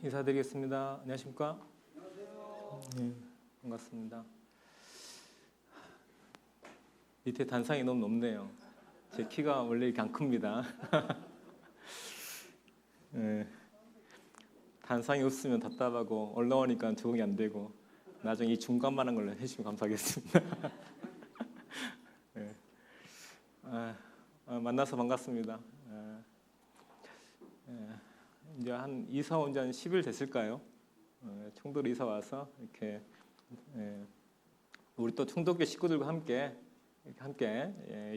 인사드리겠습니다. 안녕하십니까? 네, 반갑습니다. 밑에 단상이 너무 높네요. 제 키가 원래 이렇게 안 큽니다. 네, 단상이 없으면 답답하고 올라오니까 적응이 안 되고 나중에 이 중간만한 걸로 해주시면 감사하겠습니다. 네. 만나서 반갑습니다. 이제 이사 온 지 한 10일 됐을까요? 청도로 이사 와서 이렇게 우리 또 청도교 식구들과 함께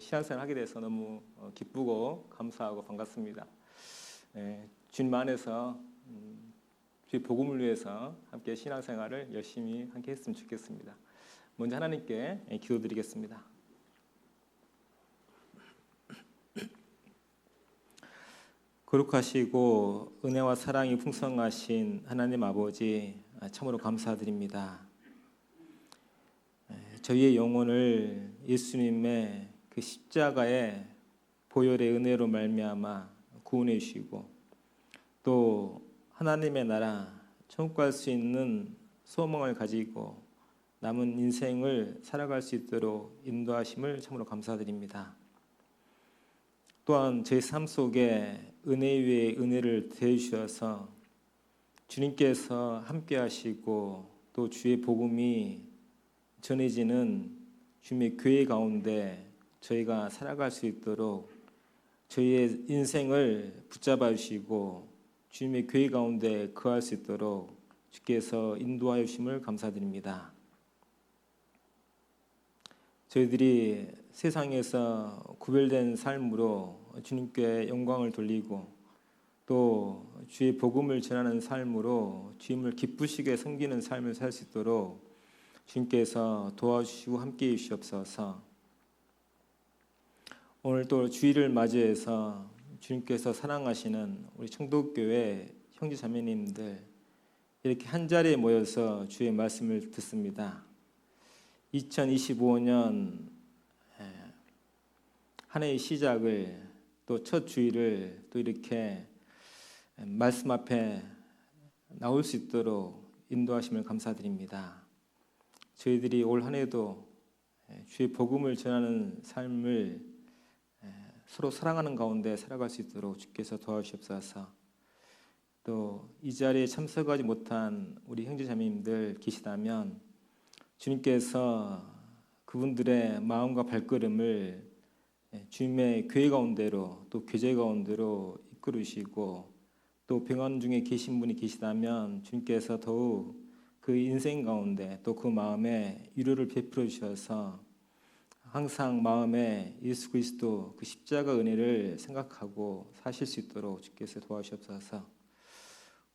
신앙생활 하게 돼서 너무 기쁘고 감사하고 반갑습니다. 주님 안에서 주의 복음을 위해서 함께 신앙생활을 열심히 함께 했으면 좋겠습니다. 먼저 하나님께 기도드리겠습니다. 거룩하시고 은혜와 사랑이 풍성하신 하나님 아버지, 참으로 감사드립니다. 저희의 영혼을 예수님의 그 십자가의 보혈의 은혜로 말미암아 구원해 주시고 또 하나님의 나라 천국 갈 수 있는 소망을 가지고 남은 인생을 살아갈 수 있도록 인도하심을 참으로 감사드립니다. 또한 제 삶 속에 은혜 위에 은혜를 더해주셔서 주님께서 함께 하시고 또 주의 복음이 전해지는 주님의 교회 가운데 저희가 살아갈 수 있도록 저희의 인생을 붙잡아 주시고 주님의 교회 가운데 거할 수 있도록 주께서 인도하여 주심을 감사드립니다. 저희들이 세상에서 구별된 삶으로 주님께 영광을 돌리고 또 주의 복음을 전하는 삶으로 주님을 기쁘시게 섬기는 삶을 살 수 있도록 주님께서 도와주시고 함께해 주시옵소서. 오늘 또 주일을 맞이해서 주님께서 사랑하시는 우리 청도교회 형제자매님들 이렇게 한 자리에 모여서 주의 말씀을 듣습니다. 2025년 한 해의 시작을 또 첫 주일을 또 이렇게 말씀 앞에 나올 수 있도록 인도하심을 감사드립니다. 저희들이 올 한 해도 주의 복음을 전하는 삶을 서로 사랑하는 가운데 살아갈 수 있도록 주께서 도와주시옵소서. 또 이 자리에 참석하지 못한 우리 형제자매님들 계시다면 주님께서 그분들의 마음과 발걸음을 주님의 교회 가운데로 또 교제 가운데로 이끌으시고 또 병원 중에 계신 분이 계시다면 주님께서 더욱 그 인생 가운데 또 그 마음에 위로를 베풀어 주셔서 항상 마음에 예수 그리스도 그 십자가 은혜를 생각하고 사실 수 있도록 주께서 도와주옵소서.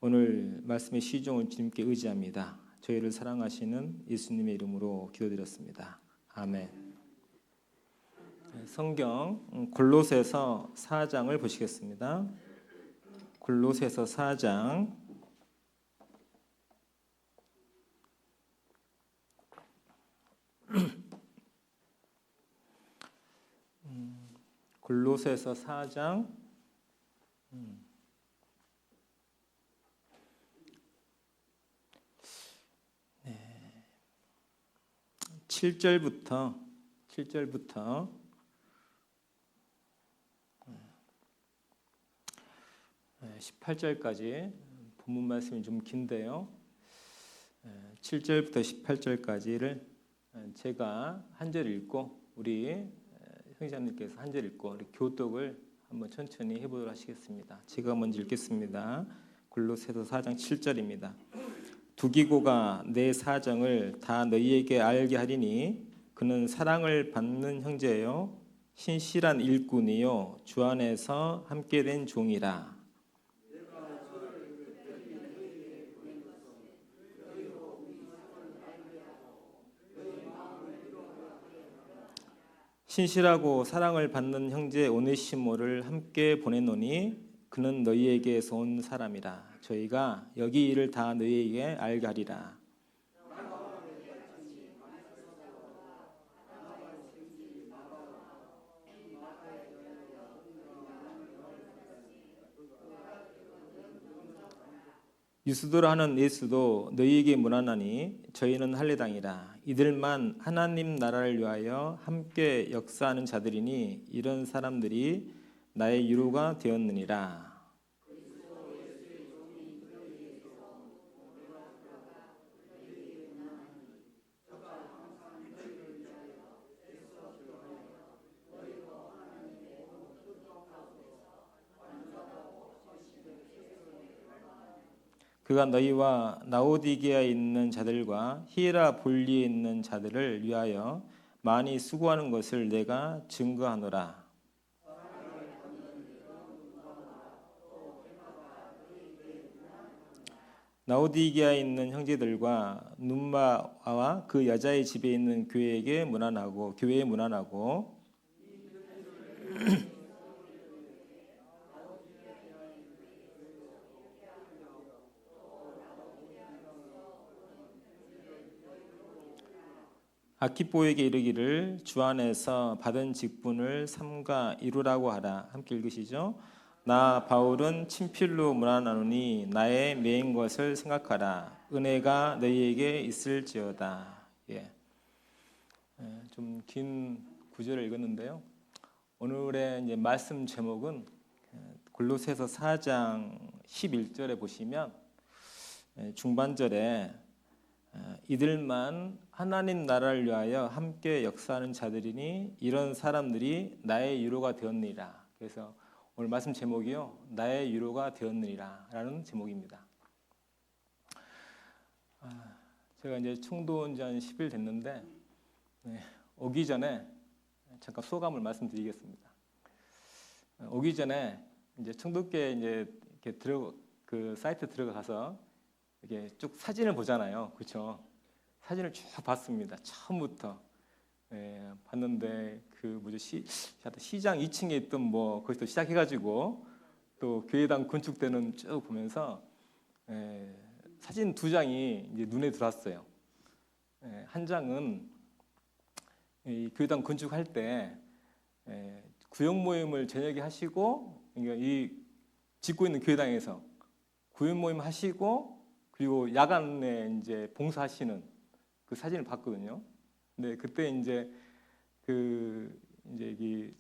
오늘 말씀의 시종을 주님께 의지합니다. 저희를 사랑하시는 예수님의 이름으로 기도드렸습니다. 아멘. 성경 골로새서 4장을 보시겠습니다. 골로새서 4장 골로새서 4장 7절부터 18절까지 본문 말씀이 좀 긴데요. 7절부터 18절까지를 제가 한 절 읽고 우리 형제자님께서 한 절 읽고 우리 교독을 한번 천천히 해보도록 하시겠습니다. 제가 먼저 읽겠습니다. 골로새서 4장 7절입니다. 두기고가 내 사정을 다 너희에게 알게 하리니 그는 사랑을 받는 형제요 신실한 일꾼이요 주 안에서 함께 된 종이라. 신실하고 사랑을 받는 형제 오네시모를 함께 보내노니 그는 너희에게서 온 사람이라. 저희가 여기 일을 다 너희에게 알게 하리라. 유수도라 하는 예수도 너희에게 문하나니 저희는 할례당이라. 이들만 하나님 나라를 위하여 함께 역사하는 자들이니 이런 사람들이 나의 유로가 되었느니라. 그가 너희와 라오디게아에 있는 자들과 히에라볼리에 있는 자들을 위하여 많이 수고하는 것을 내가 증거하노라. 라오디게아에 있는 형제들과 눈마와 그 여자의 집에 있는 교회에 문안하고 아키포에게 이르기를 주 안에서 받은 직분을 삼가 이루라고 하라. 함께 읽으시죠. 나 바울은 친필로 문안하노니 나의 매인 것을 생각하라. 은혜가 너희에게 있을지어다. 예. 좀 긴 구절을 읽었는데요. 오늘의 이제 말씀 제목은 골로새서 4장 11절에 보시면 중반절에 이들만 하나님 나라를 위하여 함께 역사하는 자들이니 이런 사람들이 나의 유로가 되었느니라. 그래서 오늘 말씀 제목이요, 나의 유로가 되었느니라 라는 제목입니다. 제가 이제 청도 온 지 한 10일 됐는데 오기 전에 잠깐 소감을 말씀드리겠습니다. 오기 전에 이제 청도교회 이제 이렇게 그 사이트 들어가서 이게 쭉 사진을 보잖아요, 그렇죠? 사진을 쭉 봤습니다. 처음부터 봤는데 그 뭐죠 시장 2층에 있던 뭐 거기서 시작해가지고 또 교회당 건축되는 쭉 보면서 사진 2장이 이제 눈에 들어왔어요. 한 장은 이 교회당 건축할 때 구역 모임을 저녁에 하시고 그러니까 이 짓고 있는 교회당에서 구역 모임 하시고 그리고 야간에 이제 봉사하시는 그 사진을 봤거든요. 근데 그때 이제 이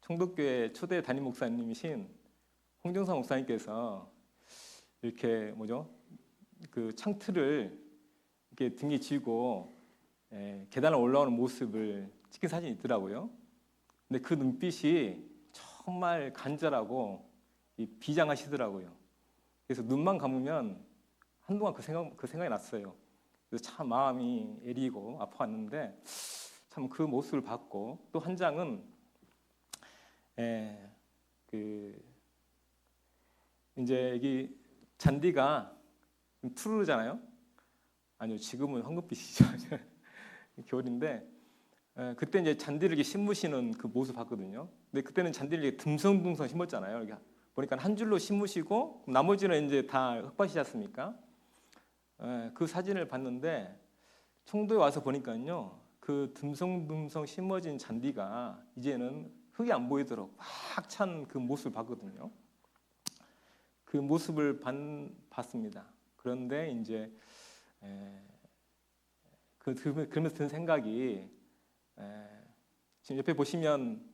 청도교회 초대 담임 목사님이신 홍정상 목사님께서 이렇게 그 창틀을 이렇게 등에 쥐고 계단을 올라오는 모습을 찍힌 사진이 있더라고요. 근데 그 눈빛이 정말 간절하고 비장하시더라고요. 그래서 눈만 감으면 한동안 그 생각이 났어요. 그래서 참 마음이 애리고 아파왔는데 참 그 모습을 봤고, 또 한 장은 이제 여기 잔디가 푸르르잖아요. 아니요, 지금은 황금빛이죠. 겨울인데 그때 이제 잔디를 이렇게 심으시는 그 모습 봤거든요. 근데 그때는 잔디를 이렇게 듬성듬성 심었잖아요. 이렇게 보니까 한 줄로 심으시고 나머지는 이제 다 흙밭이지 않습니까? 그 사진을 봤는데 청도에 와서 보니까요, 그 듬성듬성 심어진 잔디가 이제는 흙이 안 보이도록 꽉 찬 그 모습을 봤거든요. 그 모습을 봤습니다. 그런데 이제 그러면서 든 생각이 지금 옆에 보시면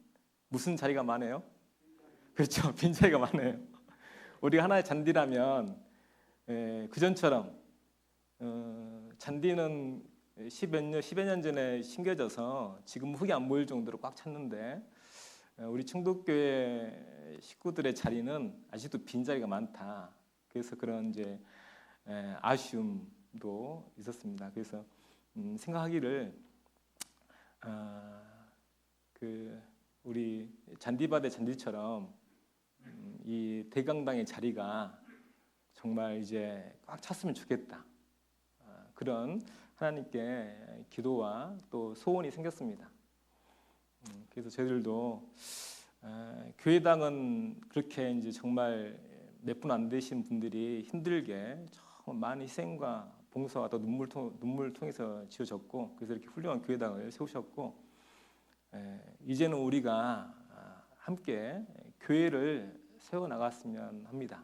무슨 자리가 많아요? 그렇죠, 빈자리가 많아요. 우리가 하나의 잔디라면 그전처럼 잔디는 10여 년 전에 심겨져서 지금 흙이 안 보일 정도로 꽉 찼는데 우리 청도교회 식구들의 자리는 아직도 빈자리가 많다. 그래서 그런 이제 아쉬움도 있었습니다. 그래서 생각하기를 우리 잔디밭의 잔디처럼 이 대강당의 자리가 정말 이제 꽉 찼으면 좋겠다. 그런 하나님께 기도와 또 소원이 생겼습니다. 그래서 저희들도 교회당은 그렇게 이제 정말 몇 분 안 되신 분들이 힘들게 정말 많은 희생과 봉사와 또 눈물 통해서 지어졌고, 그래서 이렇게 훌륭한 교회당을 세우셨고, 이제는 우리가 함께 교회를 세워 나갔으면 합니다.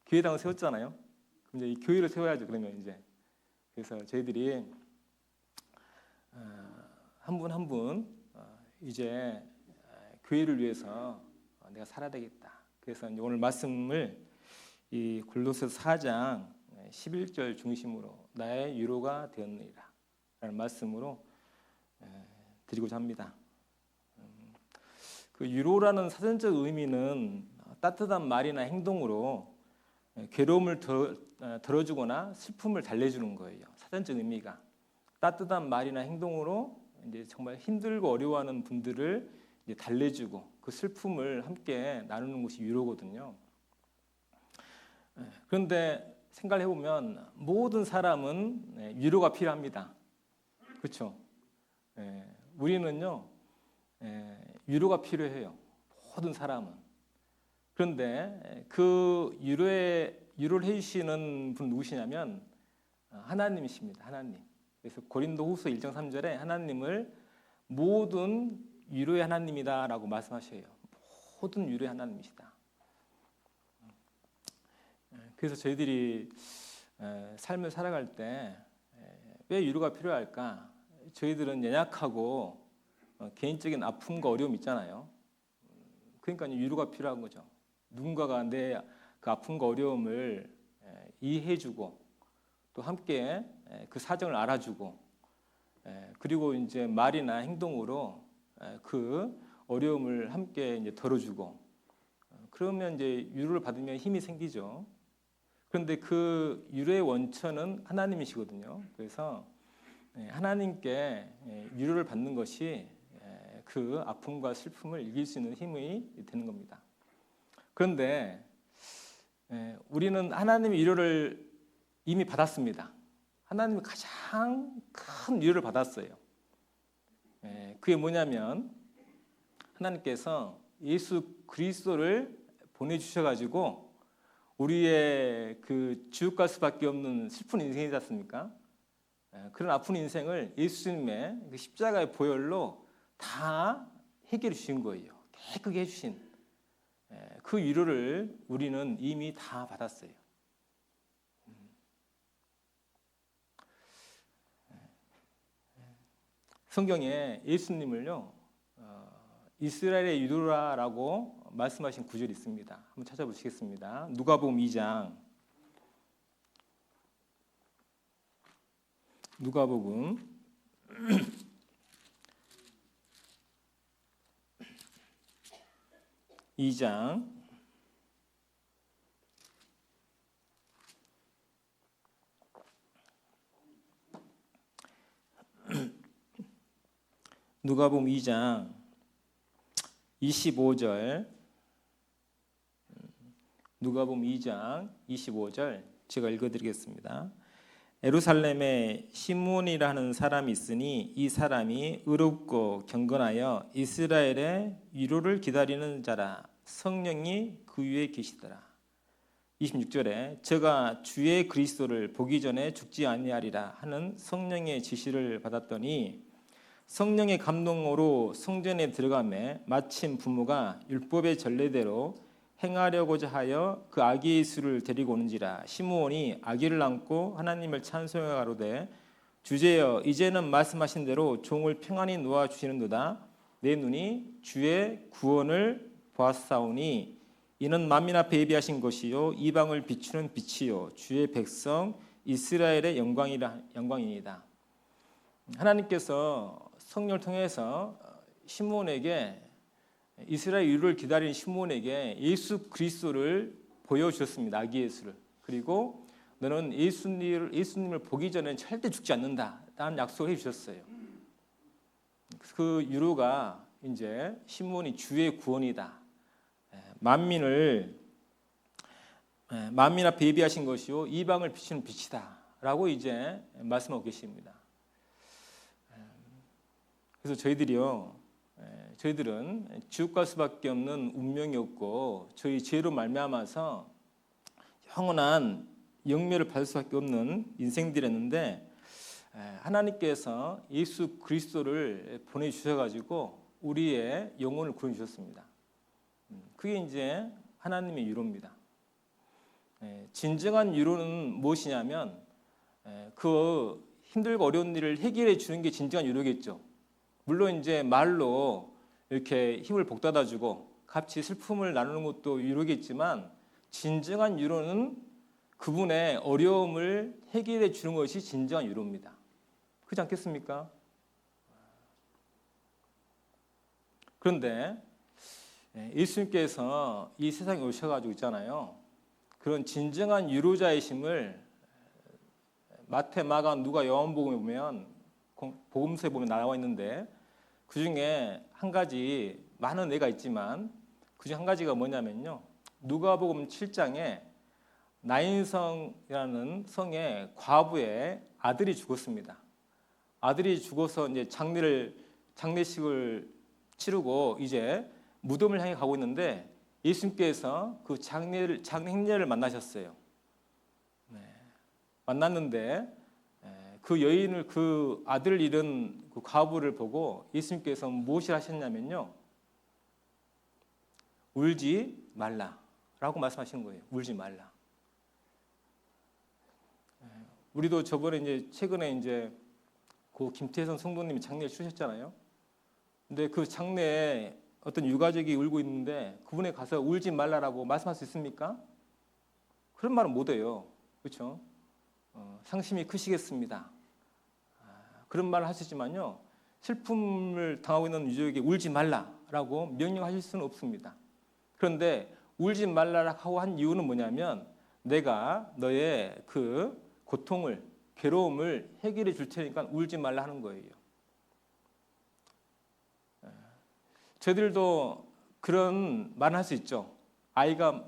교회당을 세웠잖아요. 그럼 이제 이 교회를 세워야죠. 그러면 이제 그래서 저희들이 한 분 한 분 이제 교회를 위해서 내가 살아야 되겠다. 그래서 이제 오늘 말씀을 이 골로새 4장 11절 중심으로 나의 위로가 되었느니라 라는 말씀으로 드리고자 합니다. 그 위로라는 사전적 의미는 따뜻한 말이나 행동으로 괴로움을 덜어주거나 슬픔을 달래주는 거예요. 사전적 의미가 따뜻한 말이나 행동으로 이제 정말 힘들고 어려워하는 분들을 이제 달래주고 그 슬픔을 함께 나누는 것이 위로거든요. 그런데 생각을 해보면 모든 사람은 위로가 필요합니다. 그렇죠? 우리는요 위로가 필요해요. 모든 사람은. 그런데 그 위로를 해주시는 분 누구시냐면 하나님이십니다. 하나님. 그래서 고린도후서 1장 3절에 하나님을 모든 위로의 하나님이다라고 말씀하셔요. 모든 위로의 하나님이시다. 그래서 저희들이 삶을 살아갈 때 왜 위로가 필요할까? 저희들은 연약하고 개인적인 아픔과 어려움 있잖아요. 그러니까 위로가 필요한 거죠. 누군가가 내 그 아픔과 어려움을 이해해주고 또 함께 그 사정을 알아주고 그리고 이제 말이나 행동으로 그 어려움을 함께 이제 덜어주고 그러면 이제 위로를 받으면 힘이 생기죠. 그런데 그 위로의 원천은 하나님이시거든요. 그래서 하나님께 위로를 받는 것이 그 아픔과 슬픔을 이길 수 있는 힘이 되는 겁니다. 그런데 우리는 하나님의 위로를 이미 받았습니다. 하나님이 가장 큰 위로를 받았어요. 그게 뭐냐면 하나님께서 예수 그리스도를 보내주셔가지고 우리의 그 지옥 갈 수밖에 없는 슬픈 인생이지 않습니까? 그런 아픈 인생을 예수님의 그 십자가의 보혈로 다 해결해 주신 거예요. 깨끗하게 해주신 그 위로를 우리는 이미 다 받았어요. 성경에 예수님을요 이스라엘의 위로라라고 말씀하신 구절이 있습니다. 한번 찾아보시겠습니다. 누가복음 2장 누가복음 2장 25절 누가복음 2장 25절 제가 읽어드리겠습니다. 예루살렘에 시므온이라는 사람이 있으니 이 사람이 의롭고 경건하여 이스라엘의 위로를 기다리는 자라. 성령이 그 위에 계시더라. 26절에 저가 주의 그리스도를 보기 전에 죽지 아니하리라 하는 성령의 지시를 받았더니 성령의 감동으로 성전에 들어가매 마침 부모가 율법의 전례대로 행하려고자 하여 그 아기 예수를 데리고 오는지라. 시므온이 아기를 안고 하나님을 찬송해 가로되 주제여 이제는 말씀하신 대로 종을 평안히 놓아 주시는도다. 내 눈이 주의 구원을 보았사오니 이는 만민 앞에 예비하신 것이요 이방을 비추는 빛이요 주의 백성 이스라엘의 영광이니이다. 하나님께서 성령을 통해서 시므온에게 이스라엘 위로를 기다리는 시므온에게 예수 그리스도를 보여주셨습니다. 아기 예수를. 그리고 너는 예수님을 보기 전에는 절대 죽지 않는다 라는 약속을 해주셨어요. 그 위로가 이제 시므온이 주의 구원이다. 만민 앞에 예비하신 것이요 이방을 비추는 빛이다 라고 이제 말씀하고 계십니다. 그래서 저희들은 지옥 갈 수밖에 없는 운명이 없고 저희 죄로 말미암아서 영원한 영멸을 받을 수밖에 없는 인생들이었는데 하나님께서 예수 그리스도를 보내주셔가지고 우리의 영혼을 구해주셨습니다. 그게 이제 하나님의 위로입니다. 진정한 위로는 무엇이냐면 그 힘들고 어려운 일을 해결해 주는 게 진정한 위로겠죠. 물론 이제 말로 이렇게 힘을 복돋아 주고 같이 슬픔을 나누는 것도 위로겠지만 진정한 위로는 그분의 어려움을 해결해 주는 것이 진정한 위로입니다. 그렇지 않겠습니까? 그런데 예수님께서 이 세상에 오셔가지고 있잖아요. 그런 진정한 위로자이심을 마태, 마가, 누가, 요한복음에 보면 복음서에 보면 나와 있는데 그 중에 한 가지 많은 예가 있지만 그 중 한 가지가 뭐냐면요. 누가복음 7장에 나인성이라는 성의 과부의 아들이 죽었습니다. 아들이 죽어서 이제 장례식을 치르고 이제 무덤을 향해 가고 있는데 예수님께서 그 장례 행렬을 만나셨어요. 만났는데 그 여인을 그 아들을 잃은 그 과부를 보고 예수님께서 무엇을 하셨냐면요. 울지 말라라고 말씀하시는 거예요. 울지 말라. 우리도 저번에 이제 최근에 이제 그 김태선 성도님이 장례를 치르셨잖아요. 근데 그 장례에 어떤 유가족이 울고 있는데 그분에 가서 울지 말라라고 말씀할 수 있습니까? 그런 말은 못 해요. 그렇죠? 상심이 크시겠습니다. 그런 말을 하시지만요. 슬픔을 당하고 있는 유족에게 울지 말라라고 명령하실 수는 없습니다. 그런데 울지 말라라고 한 이유는 뭐냐면 내가 너의 그 고통을 괴로움을 해결해 줄 테니까 울지 말라 하는 거예요. 저희들도 그런 말을 할 수 있죠. 아이가 막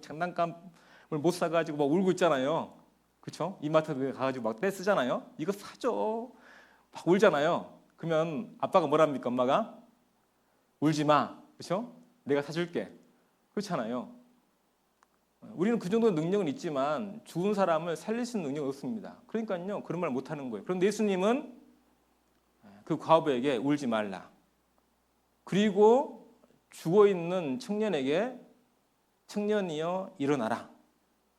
장난감을 못 사가지고 막 울고 있잖아요. 그렇죠? 이마트 가가지고 막 떼쓰잖아요. 이거 사줘. 막 울잖아요. 그러면 아빠가 뭐랍니까? 엄마가 울지 마. 그렇죠? 내가 사줄게. 그렇잖아요. 우리는 그 정도 능력은 있지만 죽은 사람을 살릴 수 있는 능력은 없습니다. 그러니까요. 그런 말 못 하는 거예요. 그런데 예수님은 그 과부에게 울지 말라. 그리고 죽어있는 청년에게 청년이여 일어나라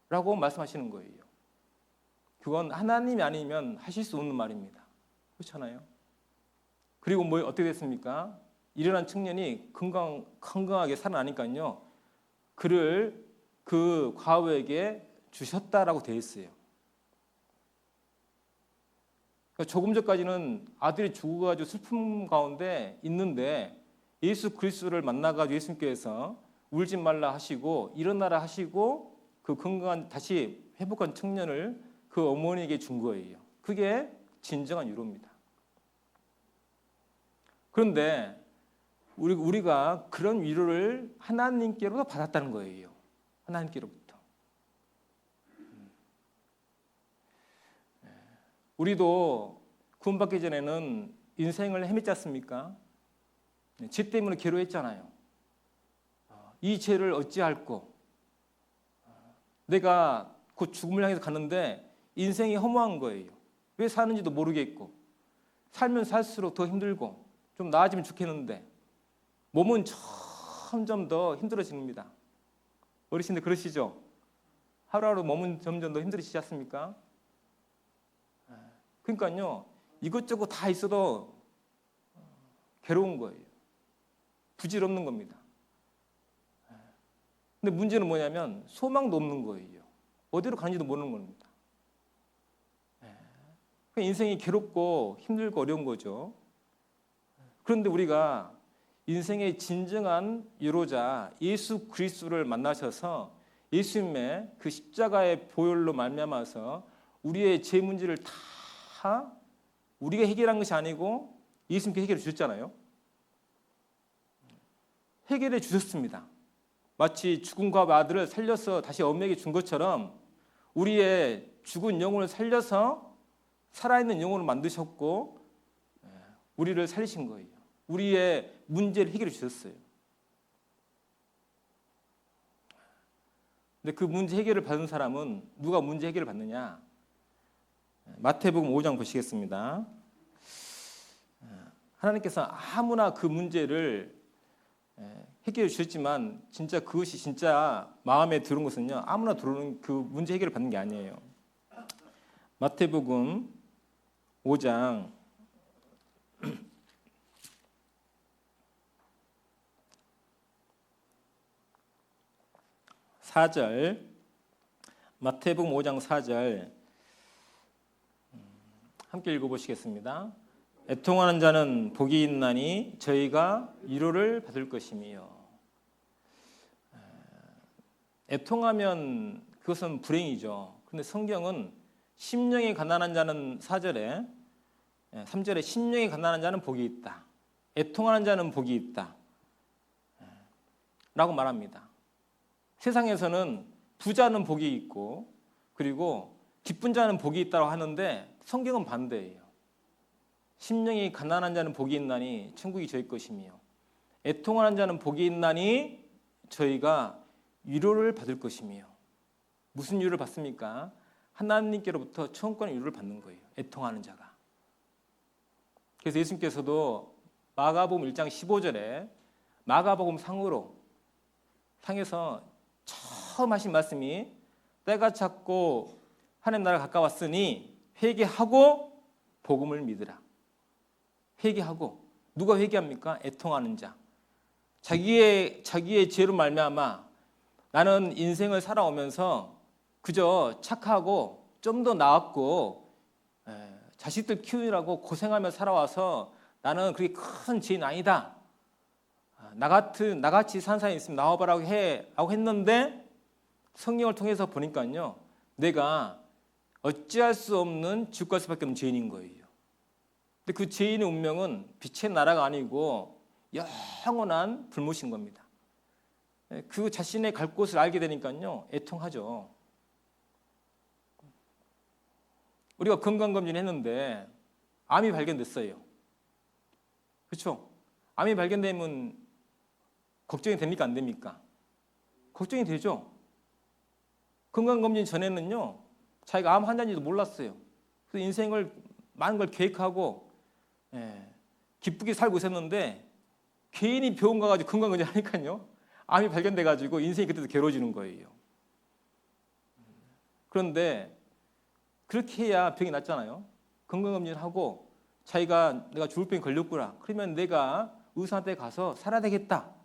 라고 말씀하시는 거예요. 그건 하나님이 아니면 하실 수 없는 말입니다. 그렇잖아요. 그리고 뭐 어떻게 됐습니까? 일어난 청년이 건강하게 살아나니까요. 그를 그 과부에게 주셨다라고 되어 있어요. 그러니까 조금 전까지는 아들이 죽어가지고 슬픔 가운데 있는데 예수 그리스도를 만나가지고 예수님께서 울지 말라 하시고 일어나라 하시고 그 건강한 다시 회복한 청년을 그 어머니에게 준 거예요. 그게 진정한 위로입니다. 그런데 우리가 그런 위로를 하나님께로부터 받았다는 거예요. 하나님께로부터. 우리도 구원받기 전에는 인생을 헤맸지 않습니까? 죄 때문에 괴로워했잖아요. 이 죄를 어찌할꼬? 내가 곧 죽음을 향해서 가는데 인생이 허무한 거예요. 왜 사는지도 모르겠고 살면 살수록 더 힘들고 좀 나아지면 좋겠는데 몸은 점점 더 힘들어집니다. 어르신들 그러시죠? 하루하루 몸은 점점 더 힘들어지지 않습니까? 그러니까요. 이것저것 다 있어도 괴로운 거예요. 부질없는 겁니다. 근데 문제는 뭐냐면 소망도 없는 거예요. 어디로 가는지도 모르는 겁니다. 인생이 괴롭고 힘들고 어려운 거죠. 그런데 우리가 인생의 진정한 위로자 예수 그리스도를 만나셔서 예수님의 그 십자가의 보혈로 말미암아서 우리의 죄 문제를 다 우리가 해결한 것이 아니고 예수님께 해결해 주셨잖아요. 해결해 주셨습니다. 마치 죽은 과부 아들을 살려서 다시 어머니에게 준 것처럼 우리의 죽은 영혼을 살려서 살아있는 영혼을 만드셨고 우리를 살리신 거예요. 우리의 문제를 해결해 주셨어요. 근데 그 문제 해결을 받은 사람은 누가 문제 해결을 받느냐? 마태복음 5장 보시겠습니다. 하나님께서 아무나 그 문제를 해결해 주셨지만 진짜 그것이 진짜 마음에 들은 것은요, 아무나 들어오는 그 문제 해결을 받는 게 아니에요. 마태복음 5장 4절, 마태복음 5장 4절 함께 읽어보시겠습니다. 애통하는 자는 복이 있나니 저희가 위로를 받을 것이며. 애통하면 그것은 불행이죠. 그런데 성경은 심령이 가난한 자는 4절에 3절에 심령이 가난한 자는 복이 있다, 애통하는 자는 복이 있다 라고 말합니다. 세상에서는 부자는 복이 있고 그리고 기쁜 자는 복이 있다고 하는데 성경은 반대예요. 심령이 가난한 자는 복이 있나니 천국이 저희 것이며 애통하는 자는 복이 있나니 저희가 위로를 받을 것이며. 무슨 위로를 받습니까? 하나님께로부터 천국권의 위로를 받는 거예요. 애통하는 자가. 그래서 예수님께서도 마가복음 1장 15절에 마가복음 상에서 처음 하신 말씀이 때가 찼고 하나님 나라가 가까웠으니 회개하고 복음을 믿으라. 회개하고, 누가 회개합니까? 애통하는 자. 자기의 죄로 말미암아 나는 인생을 살아오면서 그저 착하고 좀 더 나았고 자식들 키우느라고 고생하며 살아와서 나는 그렇게 큰 죄인 아니다, 나같이 산 사람이 있으면 나와보라고 라고 했는데 성경을 통해서 보니까요, 내가 어찌할 수 없는 지옥 갈 수밖에 없는 죄인인 거예요. 근데 그 죄인의 운명은 빛의 나라가 아니고 영원한 불못인 겁니다. 그 자신의 갈 곳을 알게 되니까요, 애통하죠. 우리가 건강검진 했는데 암이 발견됐어요. 그렇죠? 암이 발견되면 걱정이 됩니까? 안 됩니까? 걱정이 되죠. 건강검진 전에는요, 자기가 암 환자인지도 몰랐어요. 그래서 인생을 많은 걸 계획하고 기쁘게 살고 있었는데 괜히 병원 가가지고 건강검진 하니까요, 암이 발견돼가지고 인생이 그때도 괴로워지는 거예요. 그런데 그렇게 해야 병이 낫잖아요. 건강검진을 하고 내가 죽을 병이 걸렸구나, 그러면 내가 의사한테 가서 살아야 되겠다,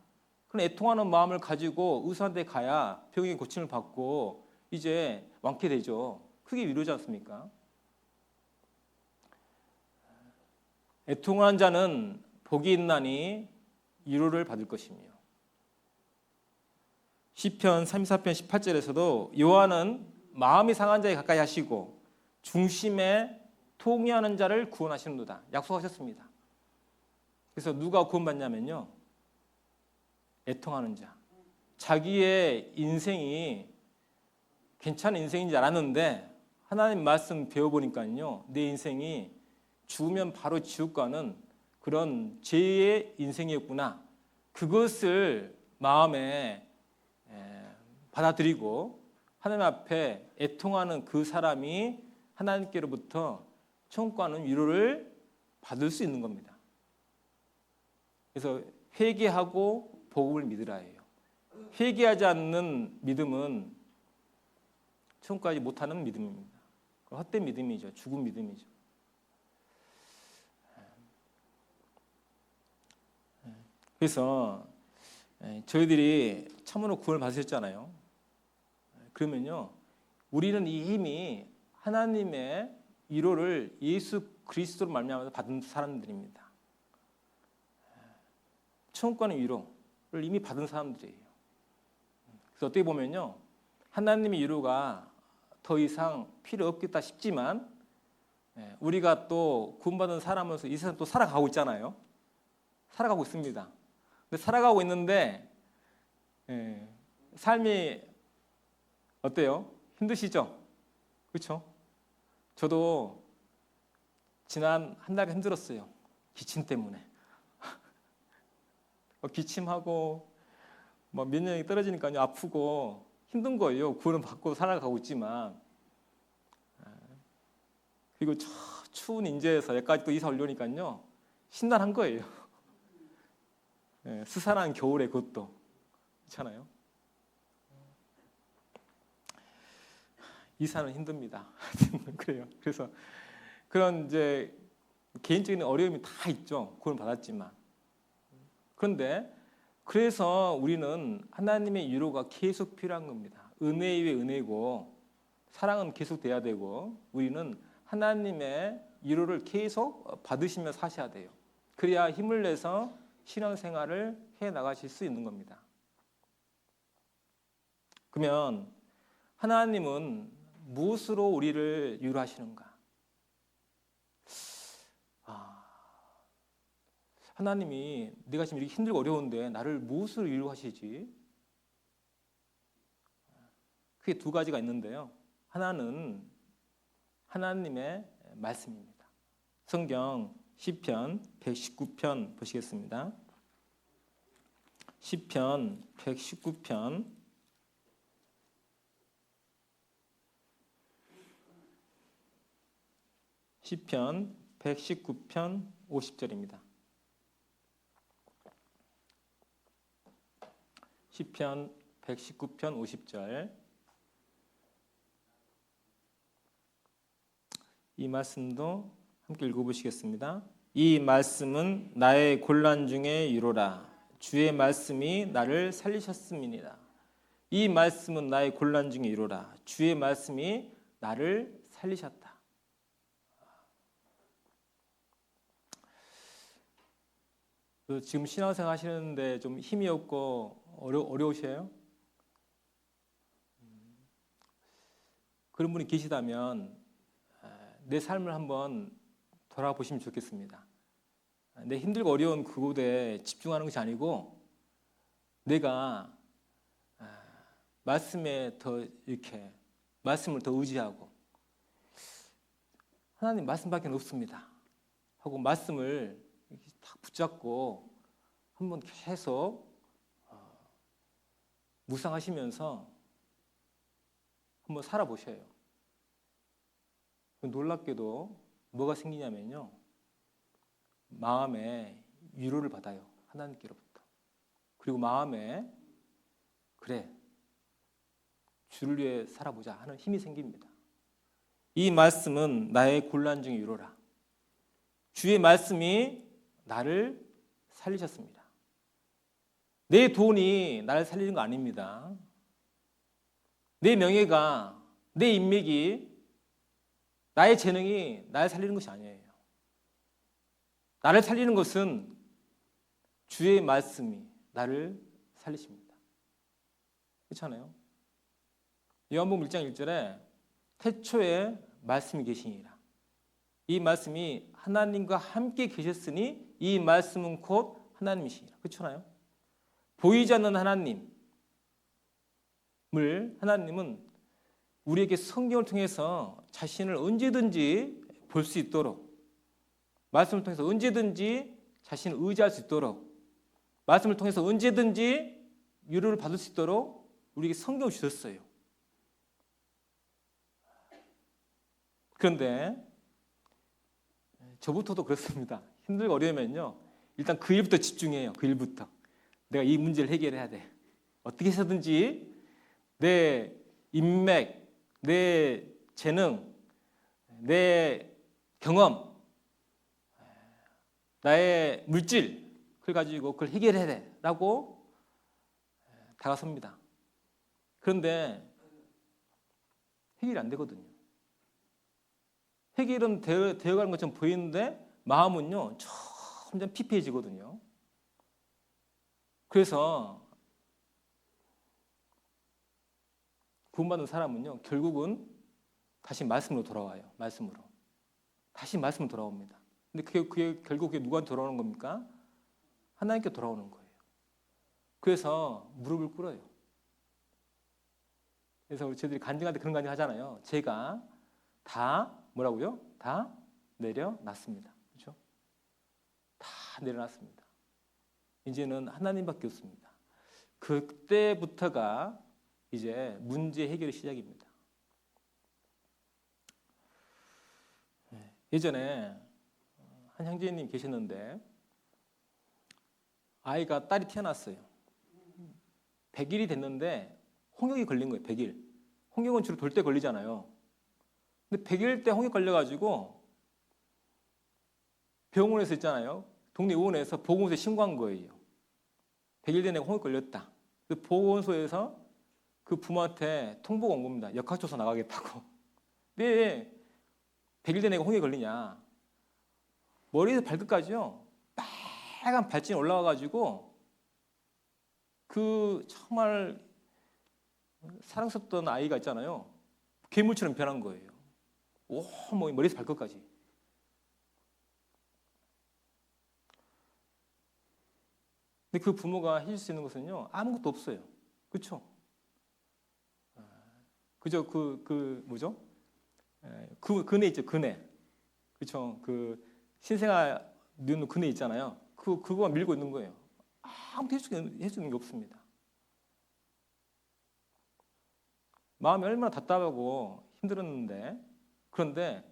그런 애통하는 마음을 가지고 의사한테 가야 병의 고침을 받고 이제 완쾌되죠. 그게 위로지 않습니까? 애통하는 자는 복이 있나니 위로를 받을 것이며. 시편 34편 18절에서도 여호와는 마음이 상한 자에 가까이 하시고 중심에 통회하는 자를 구원하시는도다 약속하셨습니다. 그래서 누가 구원받냐면요, 애통하는 자. 자기의 인생이 괜찮은 인생인 줄 알았는데 하나님 말씀 배워보니까요, 내 인생이 죽으면 바로 지옥 가는 그런 죄의 인생이었구나, 그것을 마음에 받아들이고 하나님 앞에 애통하는 그 사람이 하나님께로부터 천국 가는 위로를 받을 수 있는 겁니다. 그래서 회개하고 복음을 믿으라예요. 회개하지 않는 믿음은 천국 가지 못하는 믿음입니다. 헛된 믿음이죠. 죽은 믿음이죠. 그래서 저희들이 참으로 구원을 받으셨잖아요. 그러면요, 우리는 이미 하나님의 위로를 예수 그리스도로 말미암아 받은 사람들입니다. 천국 가는 위로를 이미 받은 사람들이에요. 그래서 어떻게 보면요, 하나님의 위로가 더 이상 필요 없겠다 싶지만 우리가 또 구원받은 사람으로서 이 세상 또 살아가고 있잖아요. 살아가고 있습니다. 근데 살아가고 있는데 삶이 어때요? 힘드시죠? 그렇죠? 저도 지난 한 달 힘들었어요. 기침 때문에. 기침하고 몇 년이 떨어지니까요, 아프고 힘든 거예요. 구원을 받고 살아가고 있지만. 그리고 추운 인제에서 여기까지 또 이사 오려니까요, 신난한 거예요. 스산한 겨울에 그것도 그렇잖아요. 이사는 힘듭니다. 그래요. 그래서 그런 이제 개인적인 어려움이 다 있죠. 구원 받았지만. 그런데 그래서 우리는 하나님의 위로가 계속 필요한 겁니다. 은혜 위에 은혜고 사랑은 계속 돼야 되고 우리는 하나님의 위로를 계속 받으시며 사셔야 돼요. 그래야 힘을 내서 신앙생활을 해 나가실 수 있는 겁니다. 그러면 하나님은 무엇으로 우리를 위로하시는가? 하나님이 내가 지금 이렇게 힘들고 어려운데 나를 무엇으로 위로하시지? 그게 두 가지가 있는데요. 하나는 하나님의 말씀입니다. 성경 시편 119편 보시겠습니다. 시편 119편 시편 119편 50절입니다. 시편 119편 50절. 이 말씀도 함께 읽어보시겠습니다. 이 말씀은 나의 곤란 중에 위로라. 주의 말씀이 나를 살리셨음이니라. 이 말씀은 나의 곤란 중에 위로라. 주의 말씀이 나를 살리셨다. 지금 신앙생활 하시는데 좀 힘이 없고 어려우세요? 그런 분이 계시다면 내 삶을 한번 돌아보시면 좋겠습니다. 내 힘들고 어려운 그곳에 집중하는 것이 아니고 내가 말씀에 더 이렇게 말씀을 더 의지하고 하나님 말씀밖에 없습니다 하고 말씀을 딱 붙잡고 한번 계속 묵상하시면서 한번 살아보셔요. 놀랍게도 뭐가 생기냐면요, 마음에 위로를 받아요. 하나님께로부터. 그리고 마음에 그래, 주를 위해 살아보자 하는 힘이 생깁니다. 이 말씀은 나의 곤란 중에 위로라. 주의 말씀이 나를 살리셨습니다. 내 돈이 나를 살리는 거 아닙니다. 내 명예가, 내 인맥이, 나의 재능이 나를 살리는 것이 아니에요. 나를 살리는 것은 주의 말씀이 나를 살리십니다. 그렇잖아요. 요한복음 1장 1절에 태초에 말씀이 계시니라. 이 말씀이 하나님과 함께 계셨으니 이 말씀은 곧 하나님이시니라. 그렇잖아요. 보이지 않는 하나님을 하나님은 우리에게 성경을 통해서 자신을 언제든지 볼 수 있도록, 말씀을 통해서 언제든지 자신을 의지할 수 있도록, 말씀을 통해서 언제든지 위로를 받을 수 있도록 우리에게 성경을 주셨어요. 그런데 저부터도 그렇습니다. 힘들고 어려우면요, 일단 그 일부터 집중해요. 그 일부터. 내가 이 문제를 해결해야 돼. 어떻게 해서든지 내 인맥, 내 재능, 내 경험, 나의 물질, 그걸 가지고 그걸 해결해야 돼 라고 다가섭니다. 그런데 해결이 안 되거든요. 해결은 되어가는 것처럼 보이는데 마음은요, 점점 피폐해지거든요. 그래서 구원받은 사람은요, 결국은 다시 말씀으로 돌아와요. 말씀으로. 다시 말씀으로 돌아옵니다. 근데 그게 결국 누구한테 돌아오는 겁니까? 하나님께 돌아오는 거예요. 그래서 무릎을 꿇어요. 그래서 저희들이 간증할 때 그런 간증 하잖아요. 제가 다 뭐라고요? 다 내려놨습니다. 그렇죠? 다 내려놨습니다. 이제는 하나님밖에 없습니다. 그때부터가 이제 문제 해결의 시작입니다. 예전에 한 형제님 계셨는데 아이가 딸이 태어났어요. 100일이 됐는데 홍역이 걸린 거예요. 100일. 홍역은 주로 돌 때 걸리잖아요. 근데 100일 때 홍역 걸려가지고 병원에서 있잖아요. 동네 의원에서 보건소에 신고한 거예요. 100일 전에 홍역 걸렸다. 그 보건소에서 그 부모한테 통보가 온 겁니다. 역학조사 나가겠다고. 왜 100일 전에 홍역이 걸리냐. 머리에서 발끝까지요. 빨간 발진이 올라와가지고 그 정말 사랑스럽던 아이가 있잖아요. 괴물처럼 변한 거예요. 온몸이 머리에서 발끝까지. 근데 그 부모가 해줄 수 있는 것은요, 아무것도 없어요. 그렇죠? 그저 뭐죠? 그네 있죠, 그네. 그렇죠? 그 신생아 넣는 그네 있잖아요. 그거만 밀고 있는 거예요. 아무도 해주는 게 없습니다. 마음이 얼마나 답답하고 힘들었는데, 그런데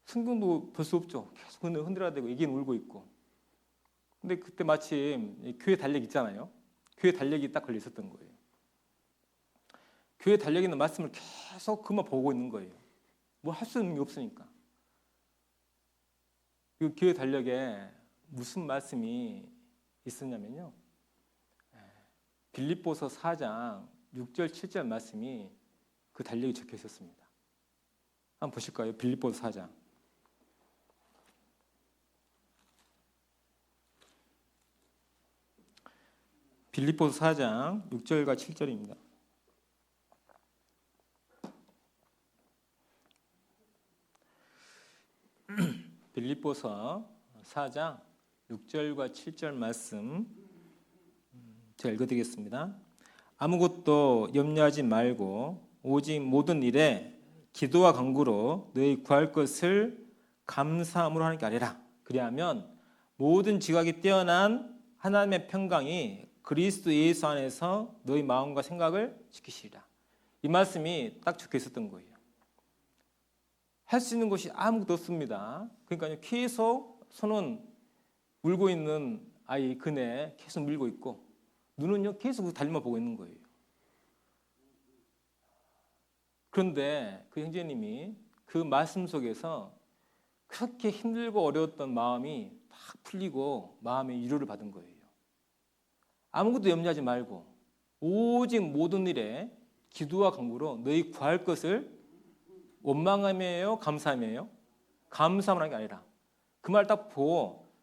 성경도 볼 수 없죠. 계속 흔들어야 되고 애기는 울고 있고. 근데 그때 마침 교회 달력 있잖아요. 교회 달력이 딱 걸려 있었던 거예요. 교회 달력에 있는 말씀을 계속 그만 보고 있는 거예요. 뭐 할 수 있는 게 없으니까. 그 교회 달력에 무슨 말씀이 있었냐면요. 빌립보서 4장 6절 7절 말씀이 그 달력에 적혀 있었습니다. 한번 보실까요? 빌립보서 4장. 빌립보서 4장 6절과 7절입니다. 빌립보서 4장 6절과 7절 말씀 제가 읽어드리겠습니다. 아무것도 염려하지 말고 오직 모든 일에 기도와 간구로 너희 구할 것을 감사함으로 하나님께 아뢰라. 그리하면 모든 지각이 뛰어난 하나님의 평강이 그리스도 예수 안에서 너희 마음과 생각을 지키시리라. 이 말씀이 딱 적혀 있었던 거예요. 할 수 있는 것이 아무것도 없습니다. 그러니까 계속 손은 울고 있는 아이 그네 계속 밀고 있고 눈은요 계속 달리만 보고 있는 거예요. 그런데 그 형제님이 그 말씀 속에서 그렇게 힘들고 어려웠던 마음이 딱 풀리고 마음의 위로를 받은 거예요. 아무것도 염려하지 말고 오직 모든 일에 기도와 간구로 너희 구할 것을 원망함이에요? 감사함이에요? 감사함이라는 게 아니라 그 말 딱 보고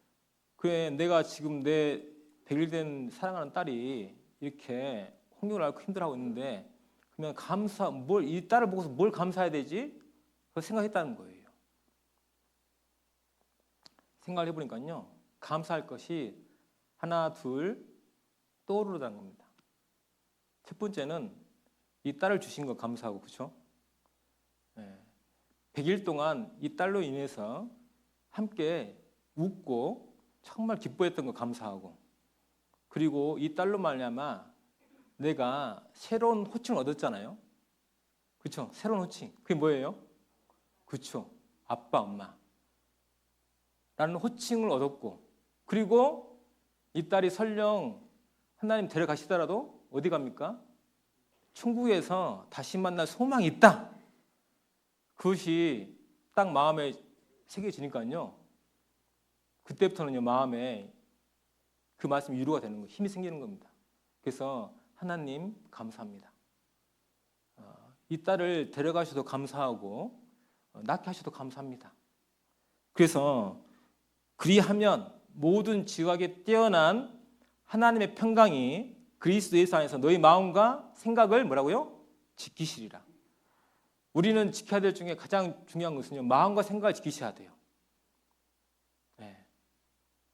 그래 내가 지금 내 100일 된 사랑하는 딸이 이렇게 홍역을 앓고 힘들어하고 있는데 그러면 이 딸을 보고서 뭘 감사해야 되지? 그걸 생각했다는 거예요. 생각을 해보니까요 감사할 것이 하나 둘 떠오르다는 겁니다. 첫 번째는 이 딸을 주신 거 감사하고 그렇죠? 100일 동안 이 딸로 인해서 함께 웃고 정말 기뻐했던 거 감사하고 그리고 이 딸로 말미암아 내가 새로운 호칭을 얻었잖아요. 그렇죠? 새로운 호칭. 그게 뭐예요? 그렇죠. 아빠, 엄마 라는 호칭을 얻었고 그리고 이 딸이 설령 하나님 데려가시더라도 어디 갑니까? 천국에서 다시 만날 소망이 있다. 그것이 딱 마음에 새겨지니까요. 그때부터는요 마음에 그 말씀이 위로가 되는 거예요. 힘이 생기는 겁니다. 그래서 하나님 감사합니다. 이 딸을 데려가셔도 감사하고 낳게 하셔도 감사합니다. 그래서 그리하면 모든 지각에 뛰어난 하나님의 평강이 그리스도 예수 안에서 너희 마음과 생각을 뭐라고요? 지키시리라. 우리는 지켜야 될 중에 가장 중요한 것은요. 마음과 생각을 지키셔야 돼요.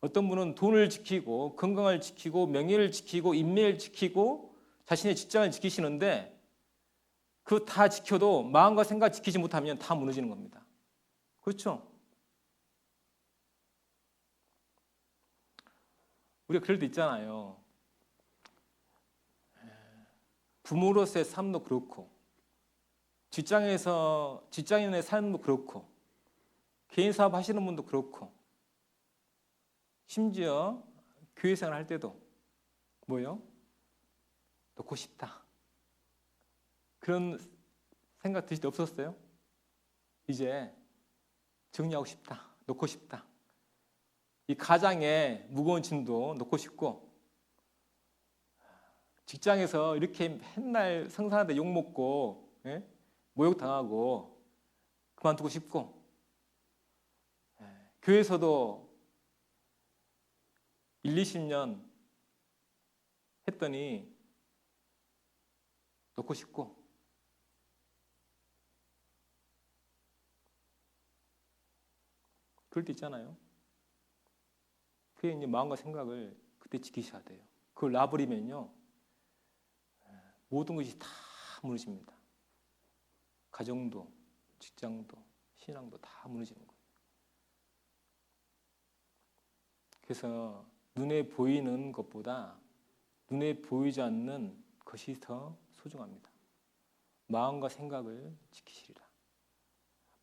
어떤 분은 돈을 지키고 건강을 지키고 명예를 지키고 인맥을 지키고 자신의 직장을 지키시는데 그거 다 지켜도 마음과 생각을 지키지 못하면 다 무너지는 겁니다. 그렇죠? 우리가 그럴 때 있잖아요. 부모로서의 삶도 그렇고 직장인의 삶도 그렇고 개인 사업 하시는 분도 그렇고 심지어 교회 생활 할 때도 뭐예요? 놓고 싶다. 그런 생각 드실 때 없었어요? 이제 정리하고 싶다. 놓고 싶다. 이 가장의 무거운 짐도 놓고 싶고, 직장에서 이렇게 맨날 상사한테 욕먹고, 예? 모욕당하고 그만두고 싶고, 교회에서도 1, 20년 했더니 놓고 싶고, 그럴 때 있잖아요. 그게 이제 마음과 생각을 그때 지키셔야 돼요. 그걸 놔버리면요, 모든 것이 다 무너집니다. 가정도, 직장도, 신앙도 다 무너지는 거예요. 그래서 눈에 보이는 것보다 눈에 보이지 않는 것이 더 소중합니다. 마음과 생각을 지키시리라.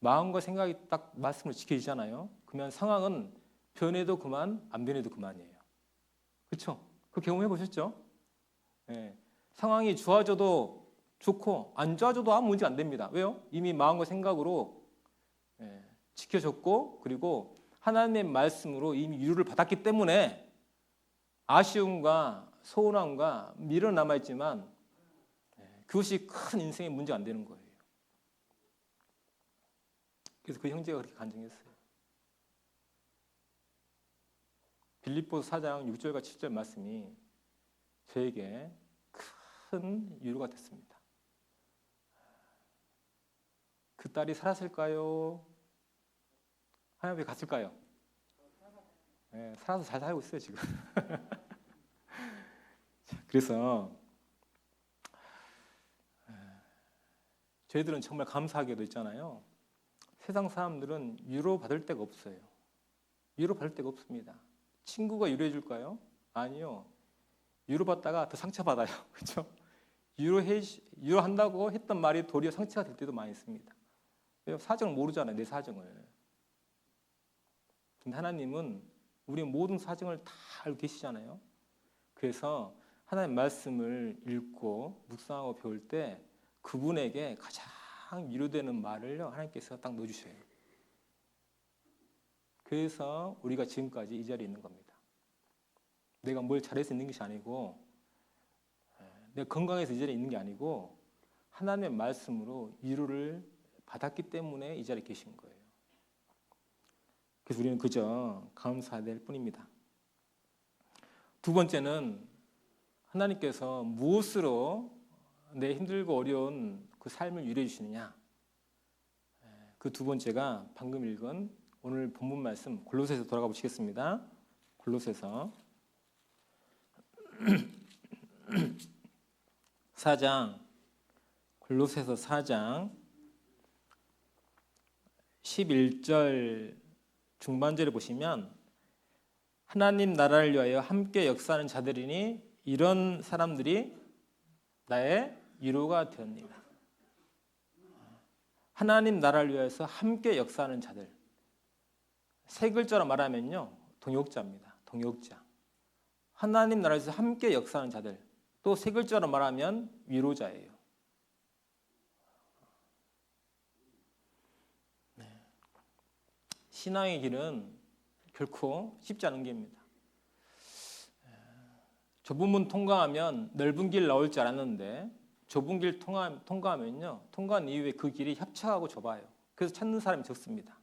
마음과 생각이 딱 말씀을 지켜지잖아요. 그러면 상황은 변해도 그만, 안 변해도 그만이에요. 그렇죠? 그 경험해 보셨죠? 네. 상황이 좋아져도 좋고 안 좋아져도 아무 문제가 안 됩니다. 왜요? 이미 마음과 생각으로 지켜졌고, 그리고 하나님의 말씀으로 이미 위로를 받았기 때문에 아쉬움과 서운함과 미련 남아있지만 그것이 큰 인생의 문제가 안 되는 거예요. 그래서 그 형제가 그렇게 간증했어요. 빌립보서 4장 6절과 7절 말씀이 저에게 큰 위로가 됐습니다. 그 딸이 살았을까요? 하나님 왜 갔을까요? 네, 살아서 잘 살고 있어요 지금. 그래서 저희들은 정말 감사하게도 있잖아요. 세상 사람들은 위로받을 데가 없어요. 위로받을 데가 없습니다. 친구가 위로해 줄까요? 아니요. 위로받다가 더 상처받아요. 그렇죠? 위로한다고 했던 말이 도리어 상처가 될 때도 많이 있습니다. 사정을 모르잖아요. 내 사정을. 근데 하나님은 우리 모든 사정을 다 알고 계시잖아요. 그래서 하나님 말씀을 읽고 묵상하고 배울 때 그분에게 가장 위로되는 말을 하나님께서 딱 넣어주셔요. 그래서 우리가 지금까지 이 자리에 있는 겁니다. 내가 뭘 잘해서 있는 것이 아니고, 내가 건강해서 이 자리에 있는 게 아니고, 하나님의 말씀으로 위로를 받았기 때문에 이 자리에 계신 거예요. 그래서 우리는 그저 감사될 뿐입니다. 두 번째는 하나님께서 무엇으로 내 힘들고 어려운 그 삶을 위로해 주시느냐. 그 두 번째가 방금 읽은 오늘 본문 말씀 골로새서 돌아가 보시겠습니다. 골로새서 4장, 골로새서 4장 11절 중반절에 보시면 하나님 나라를 위하여 함께 역사하는 자들이니 이런 사람들이 나의 위로가 되었느니라. 하나님 나라를 위해서 함께 역사하는 자들. 세 글자로 말하면요, 동역자입니다. 동역자. 하나님 나라에서 함께 역사하는 자들. 또 세 글자로 말하면 위로자예요. 신앙의 길은 결코 쉽지 않은 길입니다. 좁은 문 통과하면 넓은 길 나올 줄 알았는데 좁은 길 통과하면요, 통과한 이후에 그 길이 협착하고 좁아요. 그래서 찾는 사람이 적습니다.